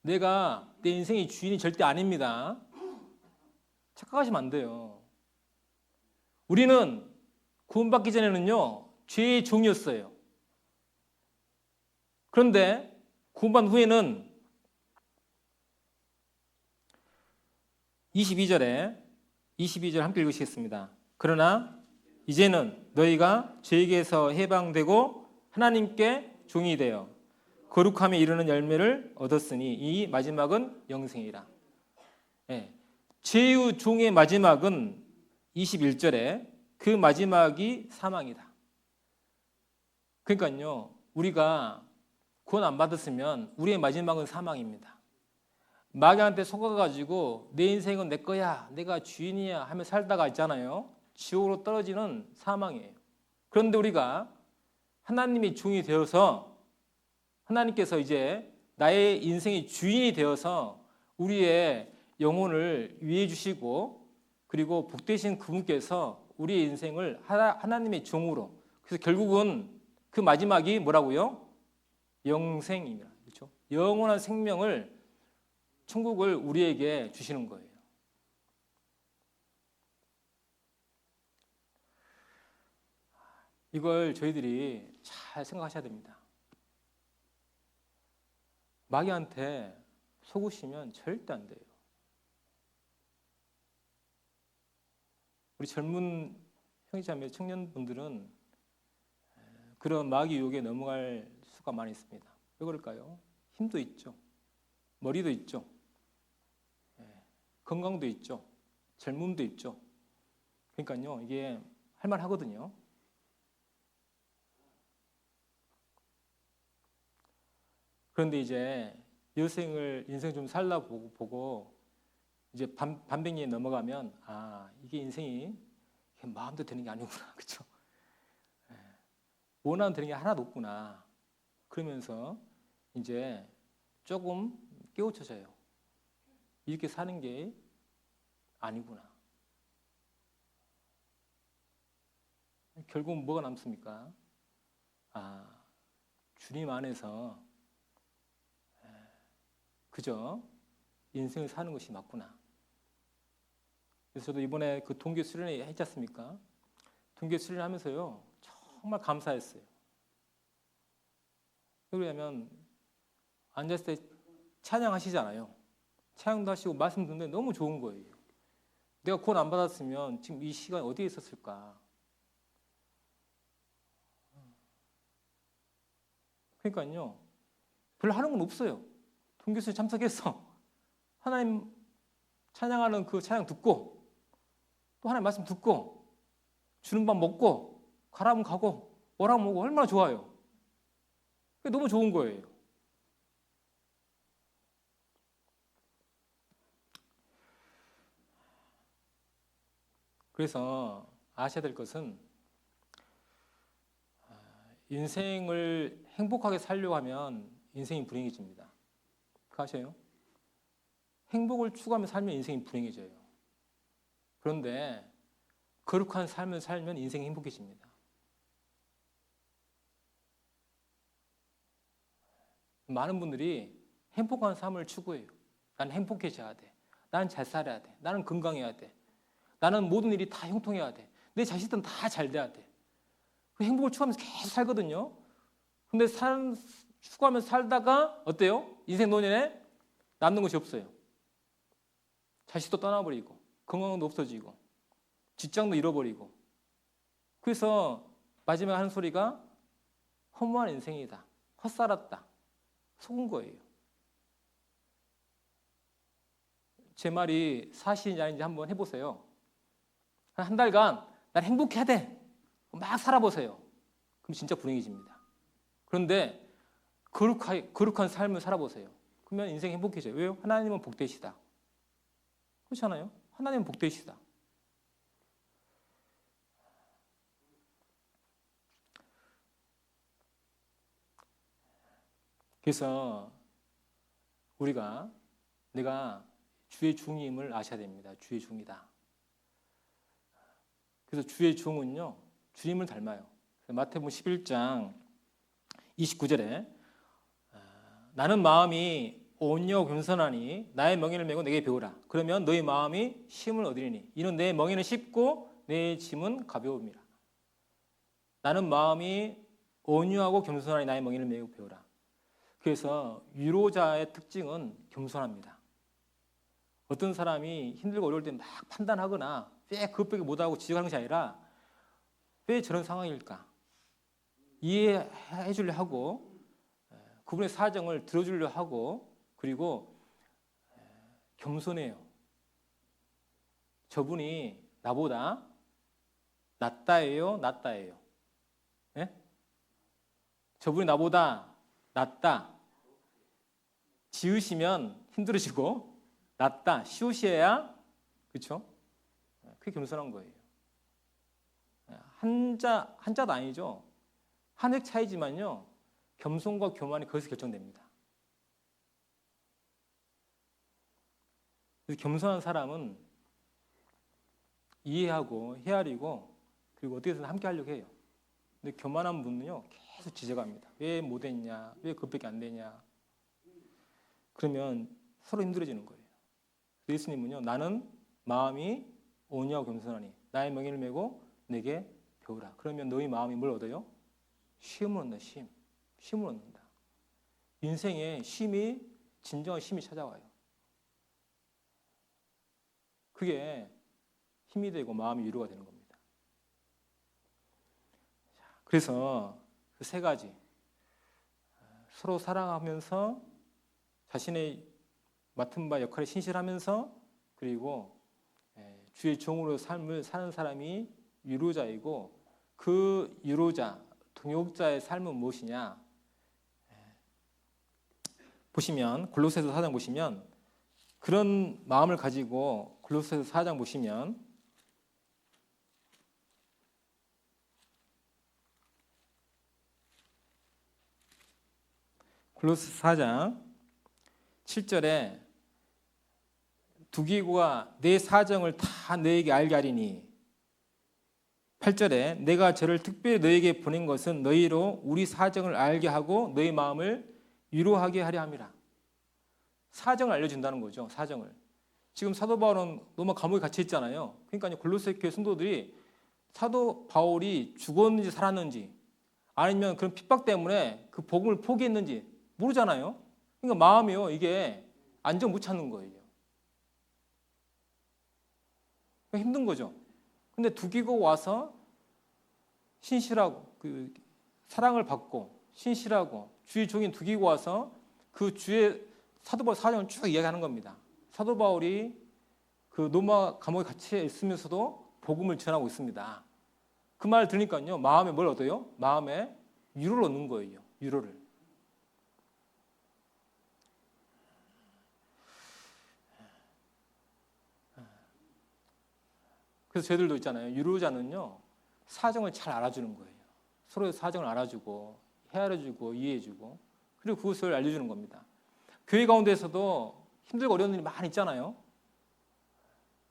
내가 내 인생의 주인이 절대 아닙니다. 착각하시면 안 돼요. 우리는 구원받기 전에는요, 죄의 종이었어요. 그런데 구원받은 후에는 22절 함께 읽으시겠습니다. 그러나 이제는 너희가 죄에게서 해방되고 하나님께 종이 되어 거룩함에 이르는 열매를 얻었으니 이 마지막은 영생이라. 예. 죄의 종의 마지막은 21절에 그 마지막이 사망이다. 그러니까요, 우리가 구원 안 받았으면 우리의 마지막은 사망입니다. 마귀한테 속아가지고 내 인생은 내 거야, 내가 주인이야 하며 살다가 있잖아요. 지옥으로 떨어지는 사망이에요. 그런데 우리가 하나님의 종이 되어서 하나님께서 이제 나의 인생의 주인이 되어서 우리의 영혼을 위해 주시고 그리고 복되신 그분께서 우리의 인생을 하나님의 종으로, 그래서 결국은 그 마지막이 뭐라고요? 영생입니다. 그렇죠? 영원한 생명을, 천국을 우리에게 주시는 거예요. 이걸 저희들이 잘 생각하셔야 됩니다. 마귀한테 속으시면 절대 안 돼요. 우리 젊은 형제자매 청년분들은 그런 마귀 유혹에 넘어갈 수가 많이 있습니다. 왜 그럴까요? 힘도 있죠. 머리도 있죠. 건강도 있죠. 젊음도 있죠. 그러니까요, 이게 할만하거든요. 그런데 이제 인생 좀 살다 보고 이제 반백년이 넘어가면 이게 인생이 마음대로 되는 게 아니구나, 그렇죠? 원하는 되는 게 하나도 없구나. 그러면서 이제 조금 깨우쳐져요. 이렇게 사는 게 아니구나. 결국은 뭐가 남습니까? 주님 안에서 그저 인생을 사는 것이 맞구나. 그래서 저도 이번에 그 동계 수련회 했지 않습니까? 동계 수련회 하면서요, 정말 감사했어요. 왜냐하면 앉았을 때 찬양하시잖아요. 찬양도 하시고 말씀 듣는데 너무 좋은 거예요. 내가 구원 안 받았으면 지금 이 시간 어디에 있었을까? 그러니까요, 별로 하는 건 없어요. 동교수에 참석해서 하나님 찬양하는 그 찬양 듣고 또 하나님 말씀 듣고 주는 밥 먹고 가라면 가고 오라면 오고 얼마나 좋아요. 그게 너무 좋은 거예요. 그래서 아셔야 될 것은 인생을 행복하게 살려고 하면 인생이 불행해집니다. 그거 아셔요? 행복을 추구하며 살면 인생이 불행해져요. 그런데 거룩한 삶을 살면 인생이 행복해집니다. 많은 분들이 행복한 삶을 추구해요. 나는 행복해져야 돼. 나는 잘 살아야 돼. 나는 건강해야 돼. 나는 모든 일이 다 형통해야 돼. 내 자식들은 다 잘 돼야 돼. 그 행복을 추구하면서 계속 살거든요. 근데 추구하면서 살다가 어때요? 인생 노년에 남는 것이 없어요. 자식도 떠나버리고 건강도 없어지고 직장도 잃어버리고, 그래서 마지막에 하는 소리가 허무한 인생이다. 헛살았다. 속은 거예요. 제 말이 사실인지 아닌지 한번 해보세요. 한 달간 난 행복해야 돼. 막 살아보세요. 그럼 진짜 불행해집니다. 그런데 거룩한 삶을 살아보세요. 그러면 인생이 행복해져요. 왜요? 하나님은 복되시다. 그렇잖아요. 하나님은 복되시다. 그래서 내가 주의 종임을 아셔야 됩니다. 주의 종이다. 그래서 주의 종은요, 주님을 닮아요. 마태복음 11장 29절에 나는 마음이 온유하고 겸손하니 나의 멍에를 메고 내게 배우라. 그러면 너희 마음이 쉼을 얻으리니 이는 내 멍에는 쉽고 내 짐은 가벼움이라. 나는 마음이 온유하고 겸손하니 나의 멍에를 메고 배우라. 그래서 위로자의 특징은 겸손합니다. 어떤 사람이 힘들고 어려울 때 막 판단하거나 왜 그것밖에 못하고 지적하는 것이 아니라 왜 저런 상황일까? 이해해 주려 하고 그분의 사정을 들어주려 하고 그리고 겸손해요. 저분이 나보다 낫다예요? 낫다예요? 예? 저분이 나보다 낫다. 지으시면 힘들으시고 낫다. 쉬우셔야 그렇죠? 그게 겸손한 거예요. 한자도 아니죠. 한 획 차이지만요. 겸손과 교만이 거기서 결정됩니다. 그래서 겸손한 사람은 이해하고 헤아리고 그리고 어떻게든 함께 하려고 해요. 근데 교만한 분은요 계속 지적합니다. 왜 못했냐? 왜 그것밖에 안 되냐? 그러면 서로 힘들어지는 거예요. 예수님은요 나는 마음이 온유하고 겸손하니 나의 멍에를 메고 내게 배우라. 그러면 너희 마음이 뭘 얻어요? 쉼을 얻는다. 쉼을 얻는다. 인생에 쉼이 진정한 쉼이 찾아와요. 그게 힘이 되고 마음이 위로가 되는 겁니다. 그래서 그 세 가지 서로 사랑하면서 자신의 맡은 바 역할에 신실하면서 그리고 주의 종으로 삶을 사는 사람이 위로자이고 그 위로자, 동역자의 삶은 무엇이냐? 보시면 골로새서 4장 보시면 그런 마음을 가지고 골로새서 4장 보시면 골로새 4장 7절에 두기고가 내 사정을 다 너에게 알게 하리니 8절에 내가 저를 특별히 너에게 보낸 것은 너희로 우리 사정을 알게 하고 너희 마음을 위로하게 하려 함이라. 사정을 알려준다는 거죠. 사정을. 지금 사도 바울은 로마 감옥에 갇혀 있잖아요. 그러니까 골로새 교회 성도들이 사도 바울이 죽었는지 살았는지 아니면 그런 핍박 때문에 그 복음을 포기했는지 모르잖아요. 그러니까 마음이요 이게 안정 못 찾는 거예요. 힘든 거죠. 근데 두기고 와서 신실하고 그 사랑을 받고 신실하고 주의 종인 두기고 와서 그 주의 사도 바울 사정을 쭉 이야기하는 겁니다. 사도 바울이 그 로마 감옥에 갇혀 있으면서도 복음을 전하고 있습니다. 그 말을 들으니까요 마음에 뭘 얻어요? 마음에 위로를 얻는 거예요. 위로를. 그래서 저희들도 있잖아요. 위로자는요 사정을 잘 알아주는 거예요. 서로의 사정을 알아주고 헤아려주고 이해해주고 그리고 그것을 알려주는 겁니다. 교회 가운데에서도 힘들고 어려운 일이 많이 있잖아요.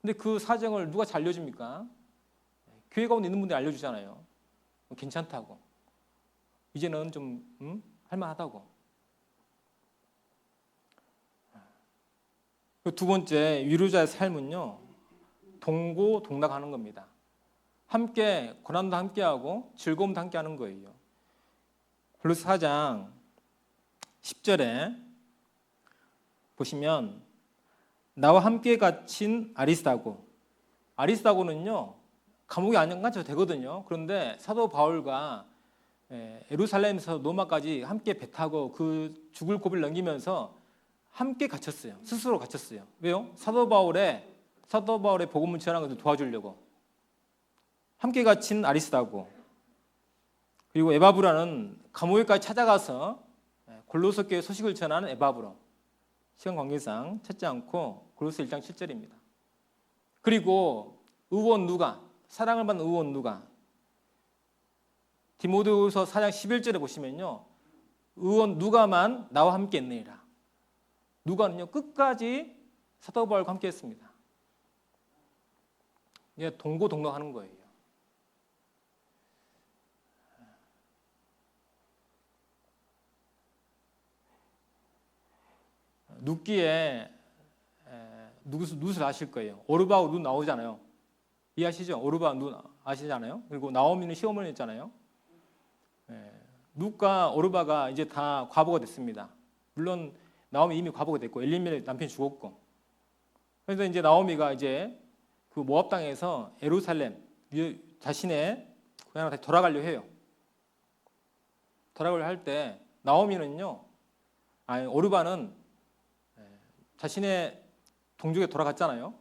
근데 그 사정을 누가 잘 알려줍니까? 교회 가운데 있는 분들이 알려주잖아요. 괜찮다고. 이제는 좀 할만하다고. 두 번째 위로자의 삶은요 동고동락하는 겁니다. 함께 고난도 함께하고 즐거움도 함께하는 거예요. 골로새 4장 10절에 보시면 나와 함께 갇힌 아리스다고는요 감옥에 안 갇혀도 되거든요. 그런데 사도 바울과 예루살렘에서 로마까지 함께 배 타고 그 죽을 고비를 넘기면서 함께 갇혔어요. 스스로 갇혔어요. 왜요? 사도 바울의 복음을 전하는 것을 도와주려고. 함께 갇힌 아리스다고 그리고 에바브라는 감옥에까지 찾아가서 골로새 교회 소식을 전하는 에바브로. 시간 관계상 찾지 않고 골로새 1장 7절입니다. 그리고 의원 누가, 사랑을 받는 의원 누가. 디모데후서 4장 11절에 보시면요. 의원 누가만 나와 함께 했느니라. 누가는요 끝까지 사도 바울과 함께 했습니다. 이게 동고동락하는 거예요. 눕기에 눕을 아실 거예요. 오르바하고 룻 나오잖아요. 이해하시죠? 오르바 룻 아시잖아요. 그리고 나오미는 시어머니였잖아요. 룻과 오르바가 이제 다 과부가 됐습니다. 물론 나오미 이미 과부가 됐고 엘리멜렉 남편이 죽었고, 그래서 이제 나오미가 이제 그 모압 땅에서 예루살렘 자신의 고향으로 다시 돌아가려 해요. 돌아가려 할 때 나오미는요, 오르바는 자신의 동족에 돌아갔잖아요.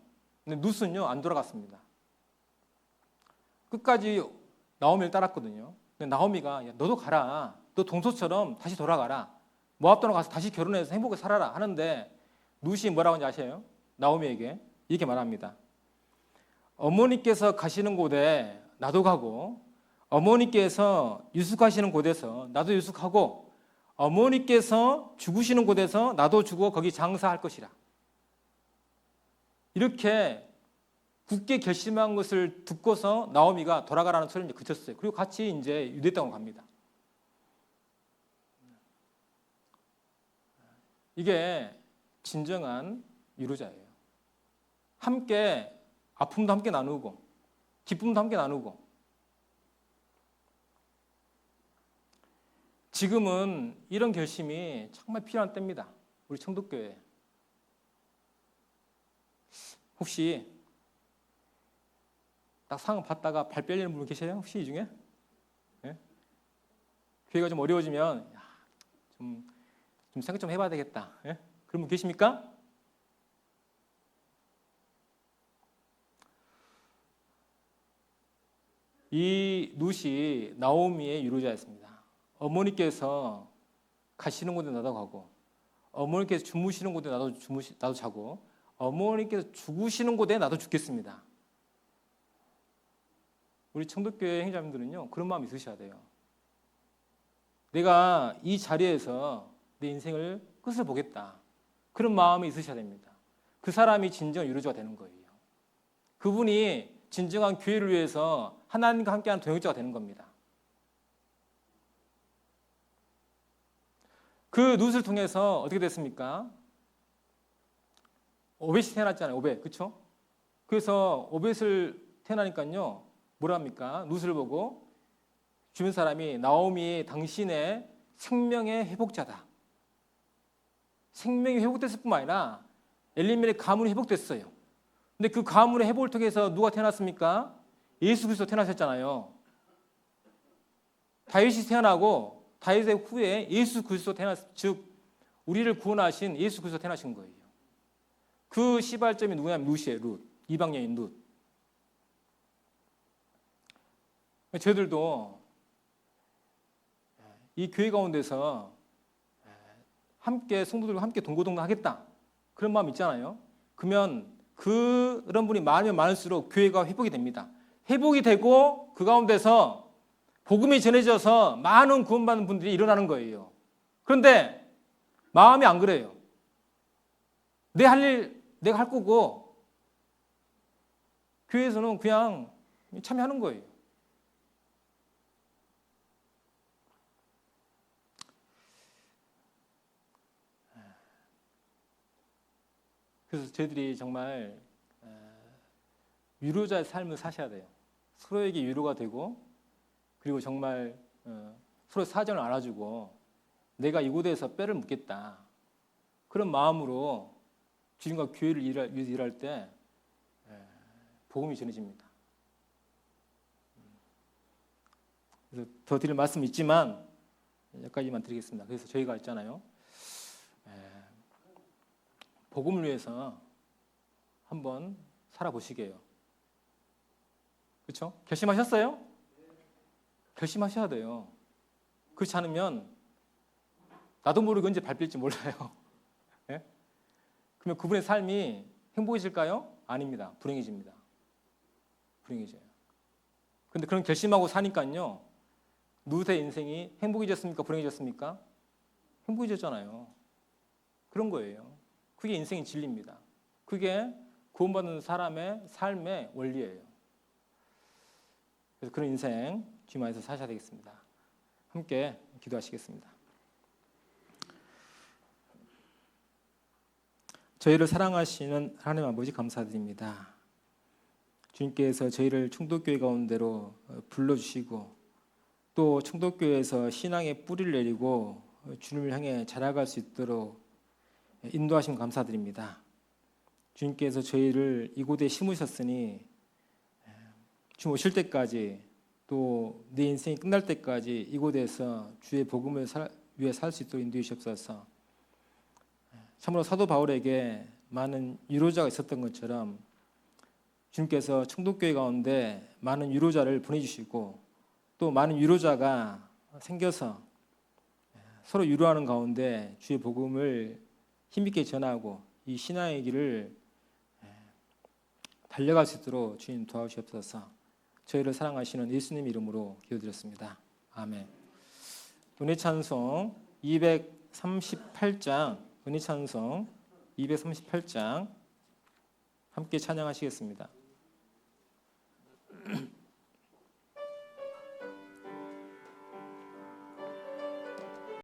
근데 룻은요 안 돌아갔습니다. 끝까지 나오미를 따랐거든요. 근데 나오미가 야, 너도 가라. 너 동서처럼 다시 돌아가라. 모압 땅으로 가서 다시 결혼해서 행복하게 살아라 하는데 룻이 뭐라고 하는지 아세요? 나오미에게 이렇게 말합니다. 어머니께서 가시는 곳에 나도 가고, 어머니께서 유숙하시는 곳에서 나도 유숙하고, 어머니께서 죽으시는 곳에서 나도 죽어 거기 장사할 것이라. 이렇게 굳게 결심한 것을 듣고서 나오미가 돌아가라는 소리를 그쳤어요. 그리고 같이 이제 유대 땅으로 갑니다. 이게 진정한 위로자예요. 함께 아픔도 함께 나누고 기쁨도 함께 나누고. 지금은 이런 결심이 정말 필요한 때입니다. 우리 청독교회. 혹시 딱 상을 받다가 발 뺄리는 분 계세요? 혹시 이 중에? 네? 교회가 좀 어려워지면 좀 생각 좀 해봐야 되겠다. 네? 그런 분 계십니까? 이 룻이 나오미의 유로자였습니다. 어머니께서 가시는 곳에 나도 가고, 어머니께서 주무시는 곳에 나도 자고, 어머니께서 죽으시는 곳에 나도 죽겠습니다. 우리 청독교회 행자님들은요 그런 마음이 있으셔야 돼요. 내가 이 자리에서 내 인생을 끝을 보겠다. 그런 마음이 있으셔야 됩니다. 그 사람이 진정 유로자가 되는 거예요. 그분이 진정한 교회를 위해서 하나님과 함께하는 동역자가 되는 겁니다. 그 룻을 통해서 어떻게 됐습니까? 오벳이 태어났잖아요. 오벳, 그렇죠? 그래서 오벳을 태어나니까요, 뭐랍니까? 룻을 보고 주변 사람이 나오미 당신의 생명의 회복자다. 생명이 회복됐을 뿐만 아니라 엘리멜의 가문이 회복됐어요. 근데 그 가문의 회복을 통해서 누가 태어났습니까? 예수 그리스도 태어나셨잖아요. 다윗이 태어나고 다윗의 후에 예수 그리스도 즉 우리를 구원하신 예수 그리스도 태어나신 거예요. 그 시발점이 누구냐면 룻이에요. 룻, 이방 여인 룻. 저희들도 이 교회 가운데서 함께 성도들과 함께 동고동락하겠다 그런 마음 있잖아요. 그러면 그런 분이 많으면 많을수록 교회가 회복이 됩니다. 회복이 되고 그 가운데서 복음이 전해져서 많은 구원받는 분들이 일어나는 거예요. 그런데 마음이 안 그래요. 내 할 일 내가 할 거고 교회에서는 그냥 참여하는 거예요. 그래서 저희들이 정말 위로자의 삶을 사셔야 돼요. 서로에게 위로가 되고, 그리고 정말 서로의 사정을 알아주고 내가 이곳에서 뼈를 묻겠다 그런 마음으로 주님과 교회를 일할 때 복음이 전해집니다. 그래서 더 드릴 말씀이 있지만 여기까지만 드리겠습니다. 그래서 저희가 있잖아요, 복음을 위해서 한번 살아보시게요. 그렇죠? 결심하셨어요? 결심하셔야 돼요. 그렇지 않으면 나도 모르게 언제 밟힐지 몰라요. 네? 그러면 그분의 삶이 행복해질까요? 아닙니다. 불행해집니다. 불행해져요. 그런데 그런 결심하고 사니까요, 룻의 인생이 행복해졌습니까? 불행해졌습니까? 행복해졌잖아요. 그런 거예요. 그게 인생의 진리입니다. 그게 구원받는 사람의 삶의 원리예요. 그래서 그런 인생 주님 안에서 사셔야 되겠습니다. 함께 기도하시겠습니다. 저희를 사랑하시는 하나님 아버지 감사드립니다. 주님께서 저희를 충독교회 가운데로 불러주시고 또 충독교회에서 신앙의 뿌리를 내리고 주님을 향해 자라갈 수 있도록 인도하심 감사드립니다. 주님께서 저희를 이곳에 심으셨으니 주님 오실 때까지 또 내 인생이 끝날 때까지 이곳에서 주의 복음을 위해 살 수 있도록 인도해 주옵소서. 참으로 사도 바울에게 많은 유로자가 있었던 것처럼 주님께서 충독교회 가운데 많은 유로자를 보내주시고 또 많은 유로자가 생겨서 서로 유로하는 가운데 주의 복음을 힘있게 전하고 이 신앙의 길을 달려갈 수 있도록 주님 도와주시옵소서. 저희를 사랑하시는 예수님 이름으로 기도드렸습니다. 아멘. 은혜 찬송 238장, 은혜 찬송 238장 함께 찬양하시겠습니다.